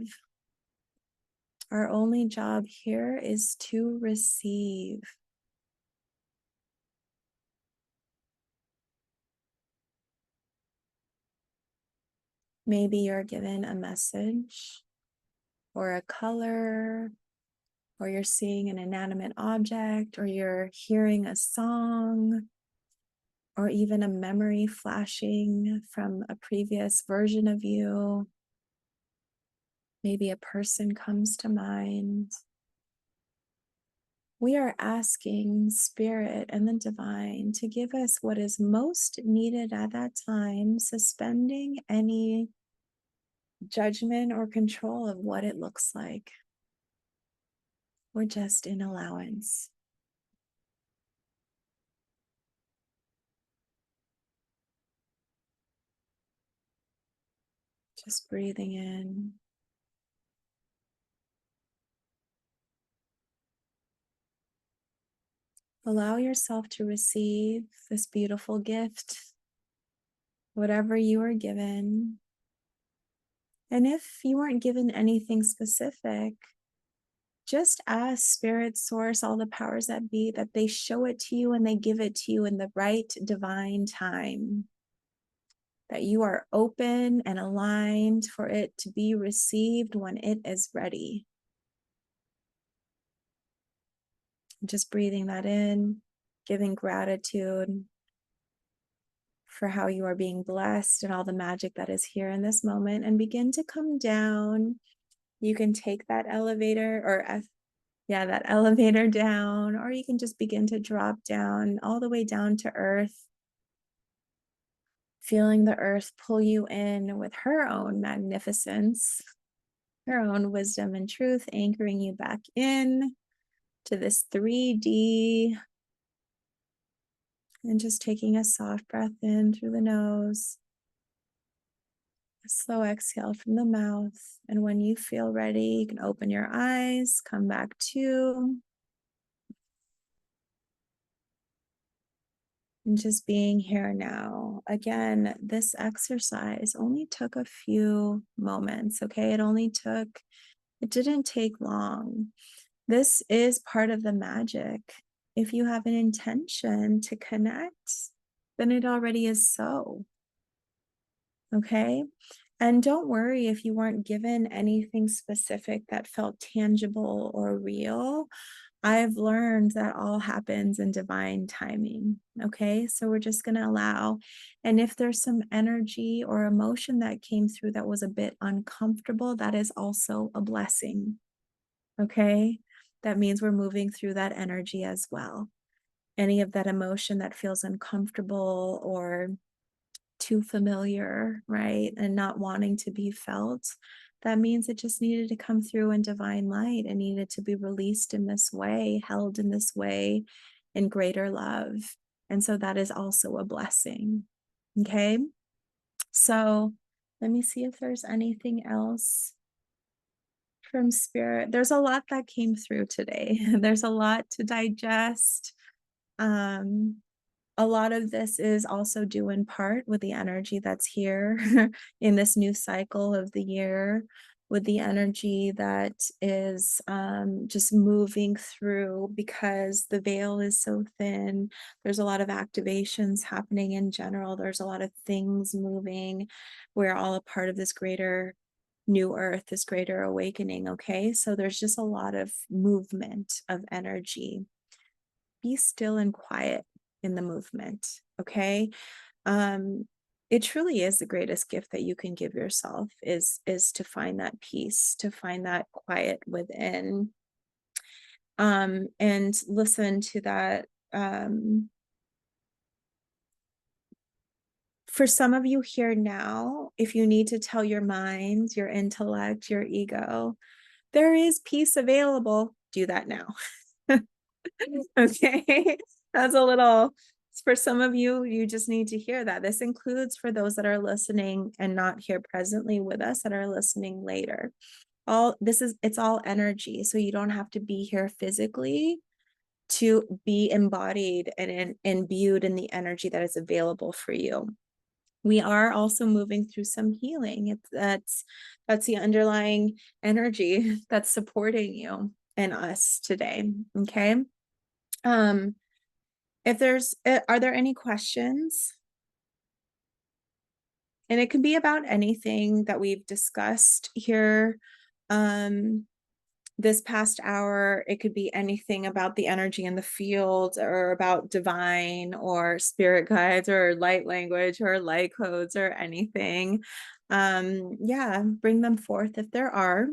Our only job here is to receive. Maybe you're given a message or a color, or you're seeing an inanimate object, or you're hearing a song, or even a memory flashing from a previous version of you. Maybe a person comes to mind. We are asking Spirit and the Divine to give us what is most needed at that time, suspending any judgment or control of what it looks like. We're just in allowance. Just breathing in. Allow yourself to receive this beautiful gift, whatever you are given. And if you weren't given anything specific, just ask Spirit, Source, all the powers that be, that they show it to you and they give it to you in the right divine time. That you are open and aligned for it to be received when it is ready. Just breathing that in, giving gratitude for how you are being blessed and all the magic that is here in this moment, and begin to come down. You can take that elevator that elevator down, or you can just begin to drop down all the way down to earth, feeling the earth pull you in with her own magnificence, her own wisdom and truth, anchoring you back in to this 3D, and just taking a soft breath in through the nose, a slow exhale from the mouth. And when you feel ready, you can open your eyes, come back to, and just being here now. Again, this exercise only took a few moments, okay? It didn't take long. This is part of the magic. If you have an intention to connect, then it already is so, okay? And don't worry if you weren't given anything specific that felt tangible or real. I've learned that all happens in divine timing. Okay. So we're just going to allow. And if there's some energy or emotion that came through that was a bit uncomfortable, that is also a blessing. Okay. That means we're moving through that energy as well. Any of that emotion that feels uncomfortable or too familiar, right? And not wanting to be felt, that means it just needed to come through in divine light and needed to be released in this way, held in this way, in greater love. And so that is also a blessing. Okay. So let me see if there's anything else from Spirit. There's a lot that came through today. There's a lot to digest. Um, a lot of this is also due in part with the energy that's here in this new cycle of the year, with the energy that is just moving through because the veil is so thin. There's a lot of activations happening in general. There's a lot of things moving. We're all a part of this greater new earth, this greater awakening. Okay. So there's just a lot of movement of energy. be still and quiet in the movement. Okay. Um, it truly is the greatest gift that you can give yourself is to find that peace, to find that quiet within, and listen to that. For some of you here now, if you need to tell your mind, your intellect, your ego, there is peace available, do that now. Okay. That's a little, for some of you, you just need to hear that. This includes for those that are listening and not here presently with us, that are listening later. It's all energy. So you don't have to be here physically to be embodied and imbued in the energy that is available for you. We are also moving through some healing. That's the underlying energy that's supporting you and us today. Okay. If there's, are there any questions? And it can be about anything that we've discussed here. This past hour, it could be anything about the energy in the field or about divine or spirit guides or light language or light codes or anything. Yeah, bring them forth if there are.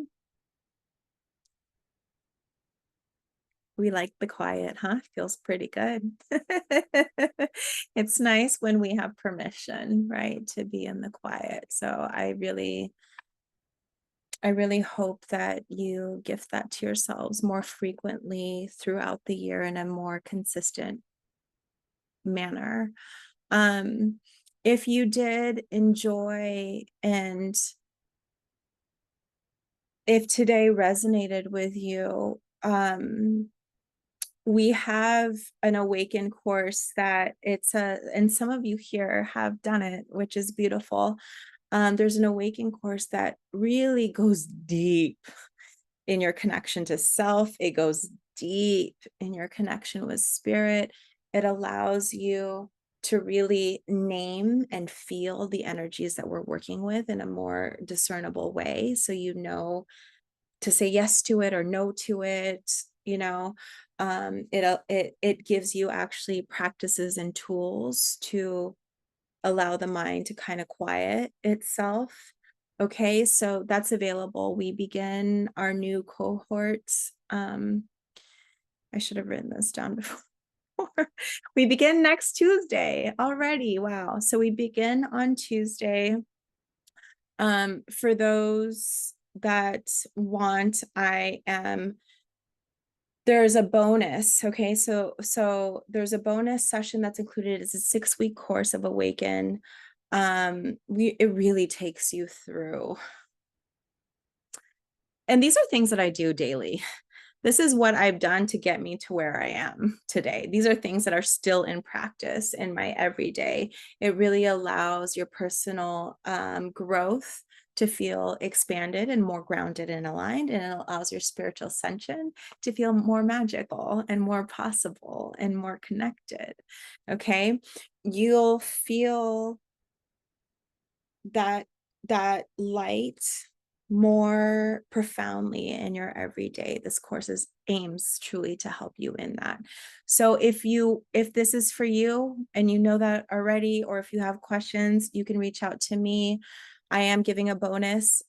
We like the quiet, huh? Feels pretty good. It's nice when we have permission, right, to be in the quiet. So I really hope that you gift that to yourselves more frequently throughout the year in a more consistent manner. If you did enjoy, and if today resonated with you, we have an awaken course that and some of you here have done it, which is beautiful. There's an awaken course that really goes deep in your connection to self. It goes deep in your connection with spirit. It allows you to really name and feel the energies that we're working with in a more discernible way. So you know to say yes to it or no to it, it gives you actually practices and tools to allow the mind to kind of quiet itself. Okay, so that's available. We begin our new cohorts. I should have written this down before. We begin next Tuesday already. Wow. So we begin on Tuesday. For those that want, there's a bonus. Okay, so there's a bonus session that's included. It's a 6-week course of Awaken. It really takes you through, and these are things that I do daily. This is what I've done to get me to where I am today. These are things that are still in practice in my everyday. It really allows your personal growth to feel expanded and more grounded and aligned, and it allows your spiritual ascension to feel more magical and more possible and more connected. Okay, you'll feel that light more profoundly in your everyday. This course aims truly to help you in that. So if this is for you and you know that already, or if you have questions, you can reach out to me. I am giving a bonus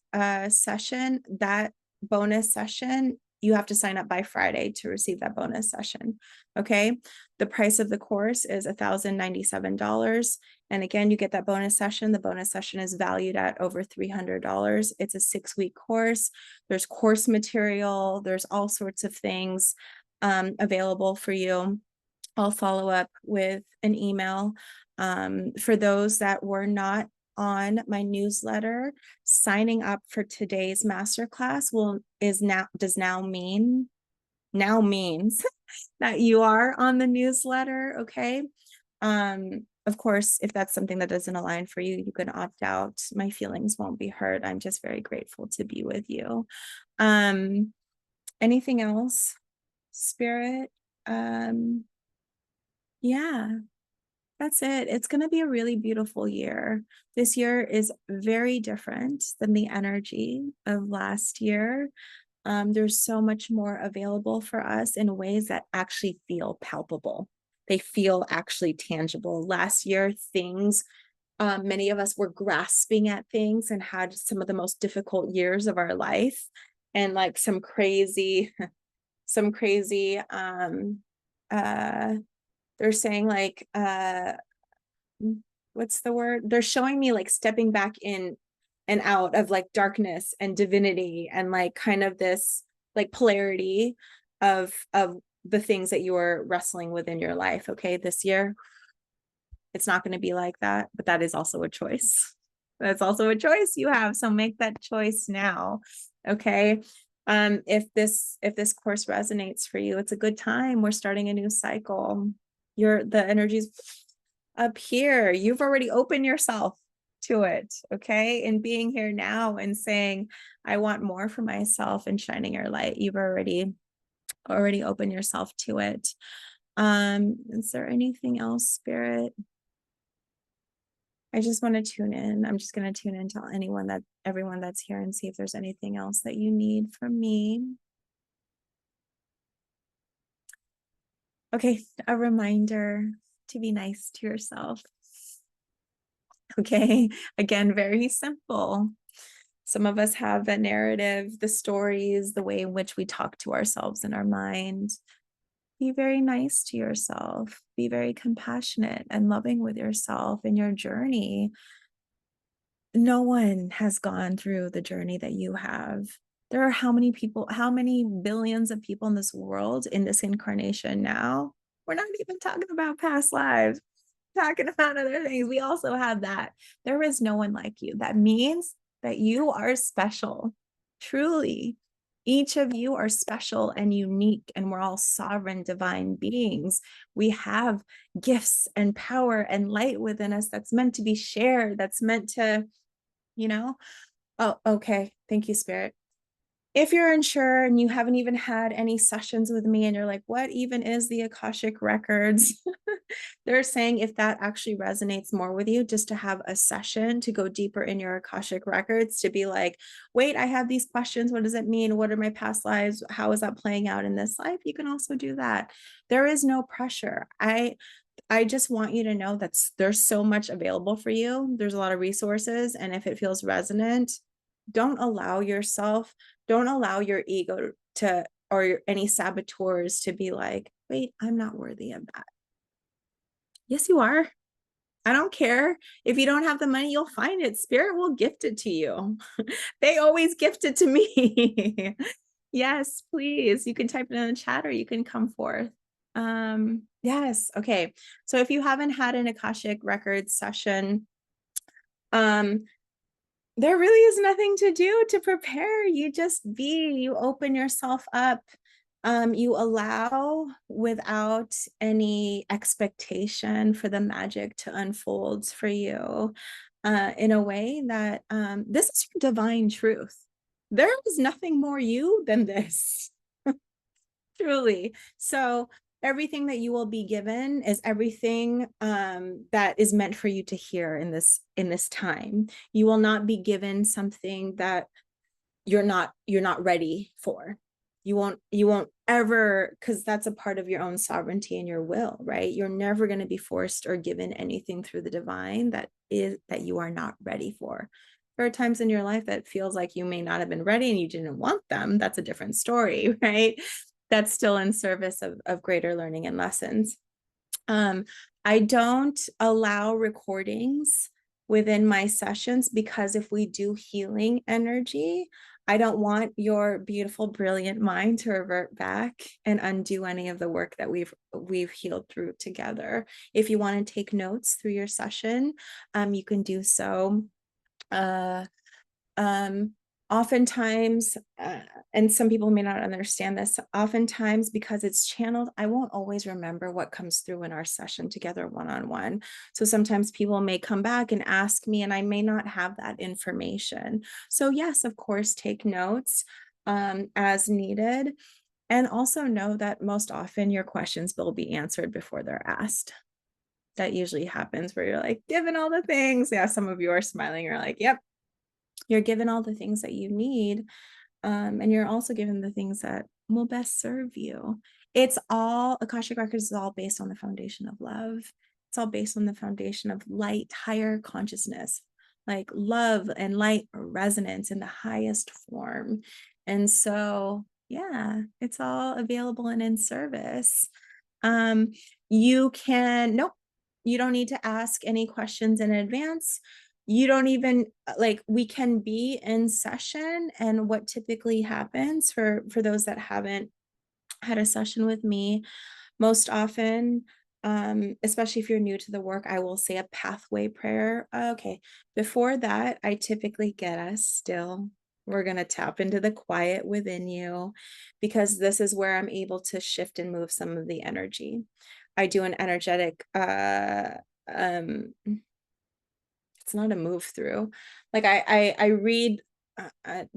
session. That bonus session, you have to sign up by Friday to receive that bonus session. Okay. The price of the course is $1,097. And again, you get that bonus session. The bonus session is valued at over $300. It's a 6-week course. There's course material. There's all sorts of things available for you. I'll follow up with an email. For those that were not on my newsletter, signing up for today's masterclass now means that you are on the newsletter. Okay. Of course, if that's something that doesn't align for you, you can opt out. My feelings won't be hurt. I'm just very grateful to be with you. Anything else, Spirit? Yeah, that's it. It's going to be a really beautiful year. This year is very different than the energy of last year. There's so much more available for us in ways that actually feel palpable. They feel actually tangible. Last year, many of us were grasping at things and had some of the most difficult years of our life, and like some crazy, uh, they're saying like, what's the word? They're showing me like stepping back in and out of like darkness and divinity, and like kind of this like polarity of the things that you are wrestling with in your life. Okay, this year it's not going to be like that, but that is also a choice. That's also a choice you have, so make that choice now. Okay, if this course resonates for you, it's a good time. We're starting a new cycle. The energy's up here. You've already opened yourself to it, okay? And being here now and saying, I want more for myself, and shining your light. You've already opened yourself to it. Is there anything else, Spirit? I just want to tune in. I'm just going to tune in to everyone that's here, and see if there's anything else that you need from me. Okay, a reminder to be nice to yourself. Okay, again, very simple. Some of us have the narrative, the stories, the way in which we talk to ourselves in our mind. Be very nice to yourself. Be very compassionate and loving with yourself in your journey. No one has gone through the journey that you have. There are how many billions of people in this world, in this incarnation now? We're not even talking about past lives, talking about other things. We also have that. There is no one like you. That means that you are special. Truly, each of you are special and unique, and we're all sovereign divine beings. We have gifts and power and light within us that's meant to be shared, that's meant to, oh, okay. Thank you, Spirit. If you're unsure and you haven't even had any sessions with me and you're like, what even is the Akashic Records? They're saying if that actually resonates more with you, just to have a session to go deeper in your Akashic Records, to be like, wait, I have these questions. What does it mean? What are my past lives? How is that playing out in this life? You can also do that. There is no pressure. I just want you to know that there's so much available for you. There's a lot of resources. And if it feels resonant, don't allow your ego or any saboteurs to be like, wait, I'm not worthy of that. Yes, you are. I don't care. If you don't have the money, you'll find it. Spirit will gift it to you. They always gift it to me. Yes, please. You can type it in the chat, or you can come forth. Yes. Okay. So if you haven't had an Akashic Records session, there really is nothing to do to prepare. You just be, you open yourself up. You allow without any expectation for the magic to unfold for you in a way that this is your divine truth. There is nothing more you than this. Truly. So everything that you will be given is everything that is meant for you to hear in this time. You will not be given something that you're not ready for. You won't ever, because that's a part of your own sovereignty and your will, right? You're never going to be forced or given anything through the divine that you are not ready for. There are times in your life that feels like you may not have been ready and you didn't want them. That's a different story, right? That's still in service of greater learning and lessons. I don't allow recordings within my sessions, because if we do healing energy, I don't want your beautiful, brilliant mind to revert back and undo any of the work that we've healed through together. If you want to take notes through your session, you can do so. Oftentimes, and some people may not understand this, oftentimes because it's channeled, I won't always remember what comes through in our session together one-on-one. So sometimes people may come back and ask me, and I may not have that information. So yes, of course, take notes as needed. And also know that most often your questions will be answered before they're asked. That usually happens where you're like, given all the things. Yeah, some of you are smiling. You're like, yep, you're given all the things that you need. And you're also given the things that will best serve you. It's all, Akashic Records is all based on the foundation of love. It's all based on the foundation of light, higher consciousness, like love and light resonance in the highest form. And so, yeah, it's all available and in service. You can, nope, you don't need to ask any questions in advance. You don't even like, we can be in session. And what typically happens for those that haven't had a session with me, most often, especially if you're new to the work, I will say a pathway prayer. Okay, before that, I typically get us still. We're going to tap into the quiet within you, because this is where I'm able to shift and move some of the energy. I do an energetic it's not a move through. Like I read,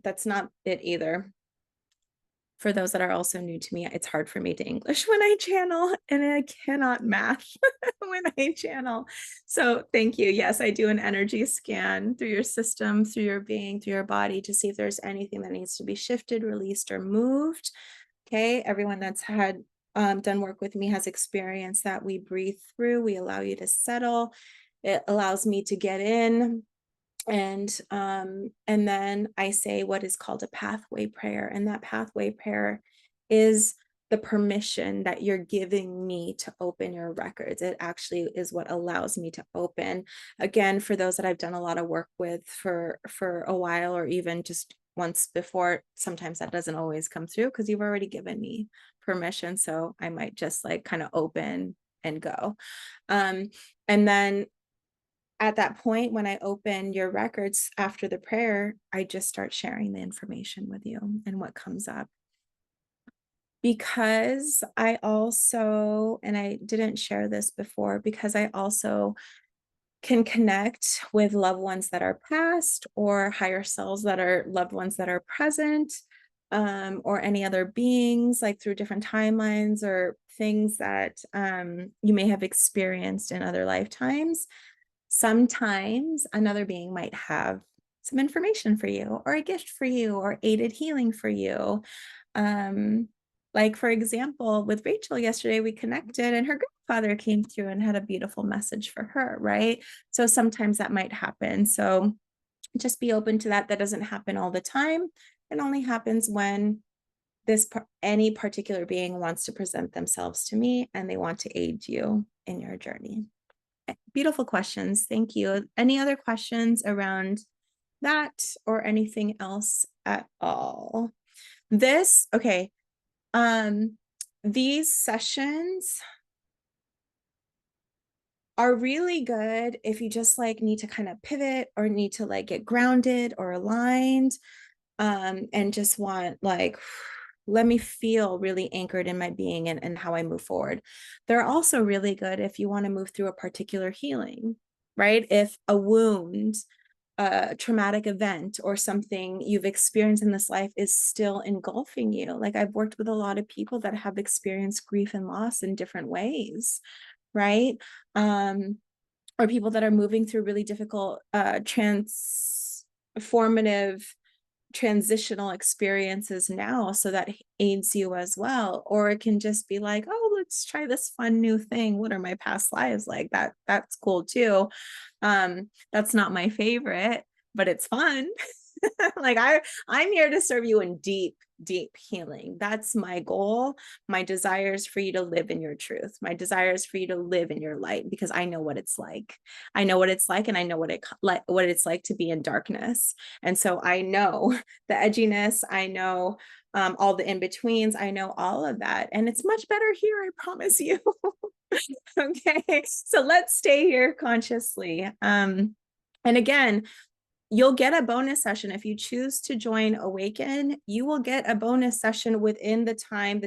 that's not it either. For those that are also new to me, it's hard for me to English when I channel, and I cannot math when I channel. So thank you. Yes, I do an energy scan through your system, through your being, through your body, to see if there's anything that needs to be shifted, released, or moved. Okay, everyone that's had done work with me has experienced that. We breathe through, we allow you to settle. It allows me to get in, and then I say what is called a pathway prayer, and that pathway prayer is the permission that you're giving me to open your records. It actually is what allows me to open. Again, for those that I've done a lot of work with for a while, or even just once before, sometimes that doesn't always come through because you've already given me permission. So I might just like kind of open and go. And then at that point, when I open your records after the prayer, I just start sharing the information with you and what comes up. Because I also, and I didn't share this before, because I also can connect with loved ones that are past, or higher selves that are loved ones that are present, or any other beings, like through different timelines or things that you may have experienced in other lifetimes. Sometimes another being might have some information for you, or a gift for you, or aided healing for you. Like, for example, with Rachel yesterday, we connected and her grandfather came through and had a beautiful message for her, right? So sometimes that might happen. So just be open to that. That doesn't happen all the time. It only happens when any particular being wants to present themselves to me and they want to aid you in your journey. Beautiful questions. Thank you. Any other questions around that, or anything else at all? Okay. These sessions are really good if you just like need to kind of pivot, or need to like get grounded or aligned, and just want like, let me feel really anchored in my being and how I move forward. They're also really good if you want to move through a particular healing, right? If a wound, a traumatic event, or something you've experienced in this life is still engulfing you. Like, I've worked with a lot of people that have experienced grief and loss in different ways, right? Or people that are moving through really difficult transformative transitional experiences now, so that aids you as well. Or it can just be like, oh, let's try this fun new thing. What are my past lives like? That's cool too. That's not my favorite, but it's fun. Like, I'm here to serve you in deep healing. That's my goal. My desire is for you to live in your truth. My desire is for you to live in your light, because I know what it's like. I know what it's like, and I know what it's like to be in darkness. And so I know the edginess. I know all the in-betweens. I know all of that. And it's much better here, I promise you. Okay. So let's stay here consciously. And again, you'll get a bonus session if you choose to join Awaken. You will get a bonus session within the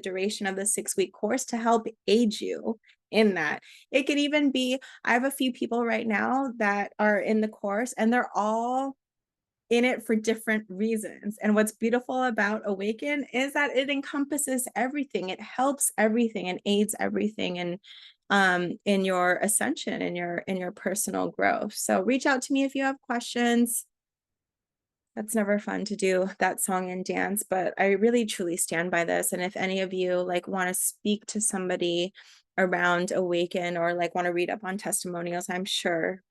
duration of the 6-week course, to help aid you in that. It could even be, I have a few people right now that are in the course, and they're all in it for different reasons. And what's beautiful about Awaken is that it encompasses everything. It helps everything and aids everything, and in your ascension, in your personal growth. So reach out to me if you have questions. That's never fun to do that song and dance, but I really truly stand by this. And if any of you like want to speak to somebody around Awaken or like want to read up on testimonials, I'm sure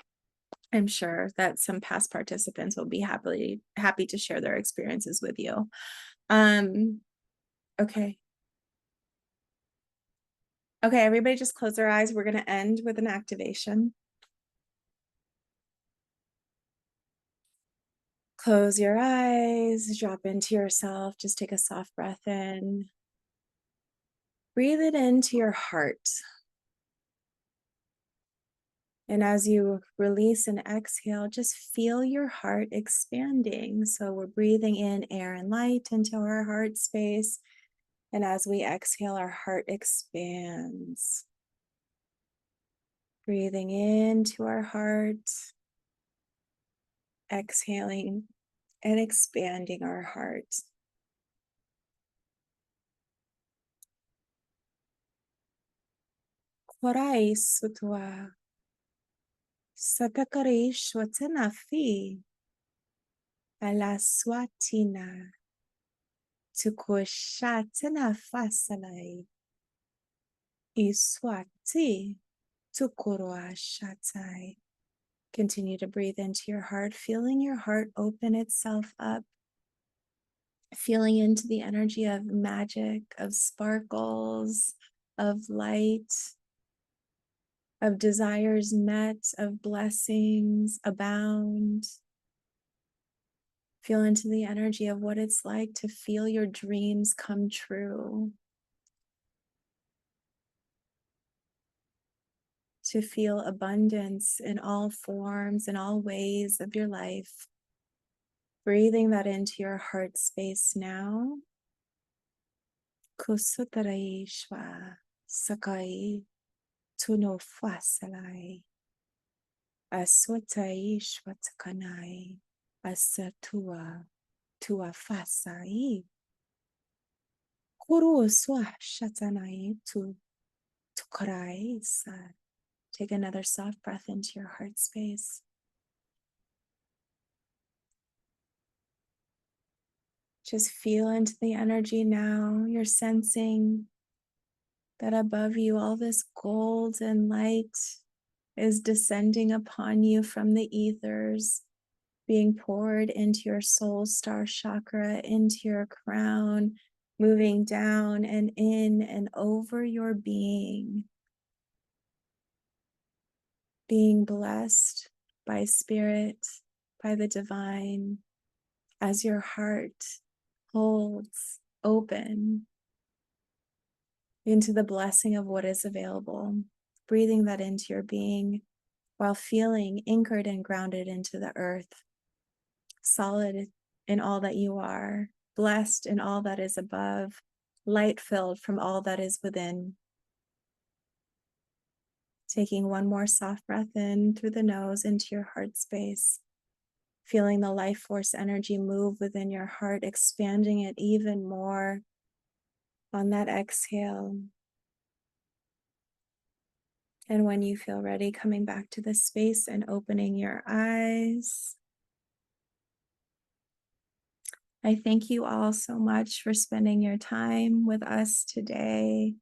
that some past participants will be happy to share their experiences with you. Um, okay. Okay, everybody just close their eyes. We're going to end with an activation. Close your eyes, drop into yourself. Just take a soft breath in. Breathe it into your heart. And as you release and exhale, just feel your heart expanding. So we're breathing in air and light into our heart space. And as we exhale, our heart expands. Breathing into our heart, exhaling and expanding our heart. Korai sutwa, satakare shwatanafi, ala swatina, tukushatana fasalai, iswati, tukoroa shatai. Continue to breathe into your heart, feeling your heart open itself up, feeling into the energy of magic, of sparkles, of light, of desires met, of blessings abound. Feel into the energy of what it's like to feel your dreams come true, to feel abundance in all forms, in all ways of your life. Breathing that into your heart space now. Kusutaraishwa sakai tuno fasalai aswataishwa takanai asatua tua fasai kuru swa shatanai tu tukarai sa. Take another soft breath into your heart space. Just feel into the energy now. You're sensing that above you, all this golden light is descending upon you from the ethers, being poured into your soul star chakra, into your crown, moving down and in and over your being. Being blessed by spirit, by the divine, as your heart holds open into the blessing of what is available, breathing that into your being while feeling anchored and grounded into the earth, solid in all that you are, blessed in all that is above, light filled from all that is within. Taking one more soft breath in through the nose into your heart space. Feeling the life force energy move within your heart, expanding it even more on that exhale. And when you feel ready, coming back to the space and opening your eyes. I thank you all so much for spending your time with us today.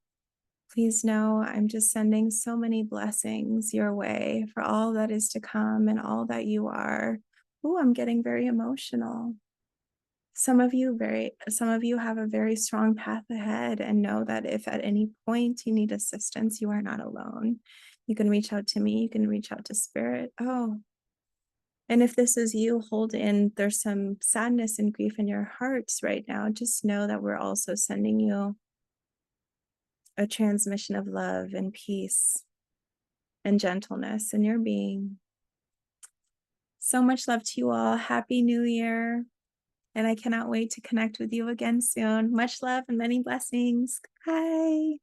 Please know I'm just sending so many blessings your way for all that is to come and all that you are. Oh, I'm getting very emotional. Some of you have a very strong path ahead, and know that if at any point you need assistance, you are not alone. You can reach out to me, you can reach out to spirit. Oh, and if this is you, there's some sadness and grief in your hearts right now, just know that we're also sending you a transmission of love and peace and gentleness in your being. So much love to you all. Happy New Year. And I cannot wait to connect with you again soon. Much love and many blessings. Bye.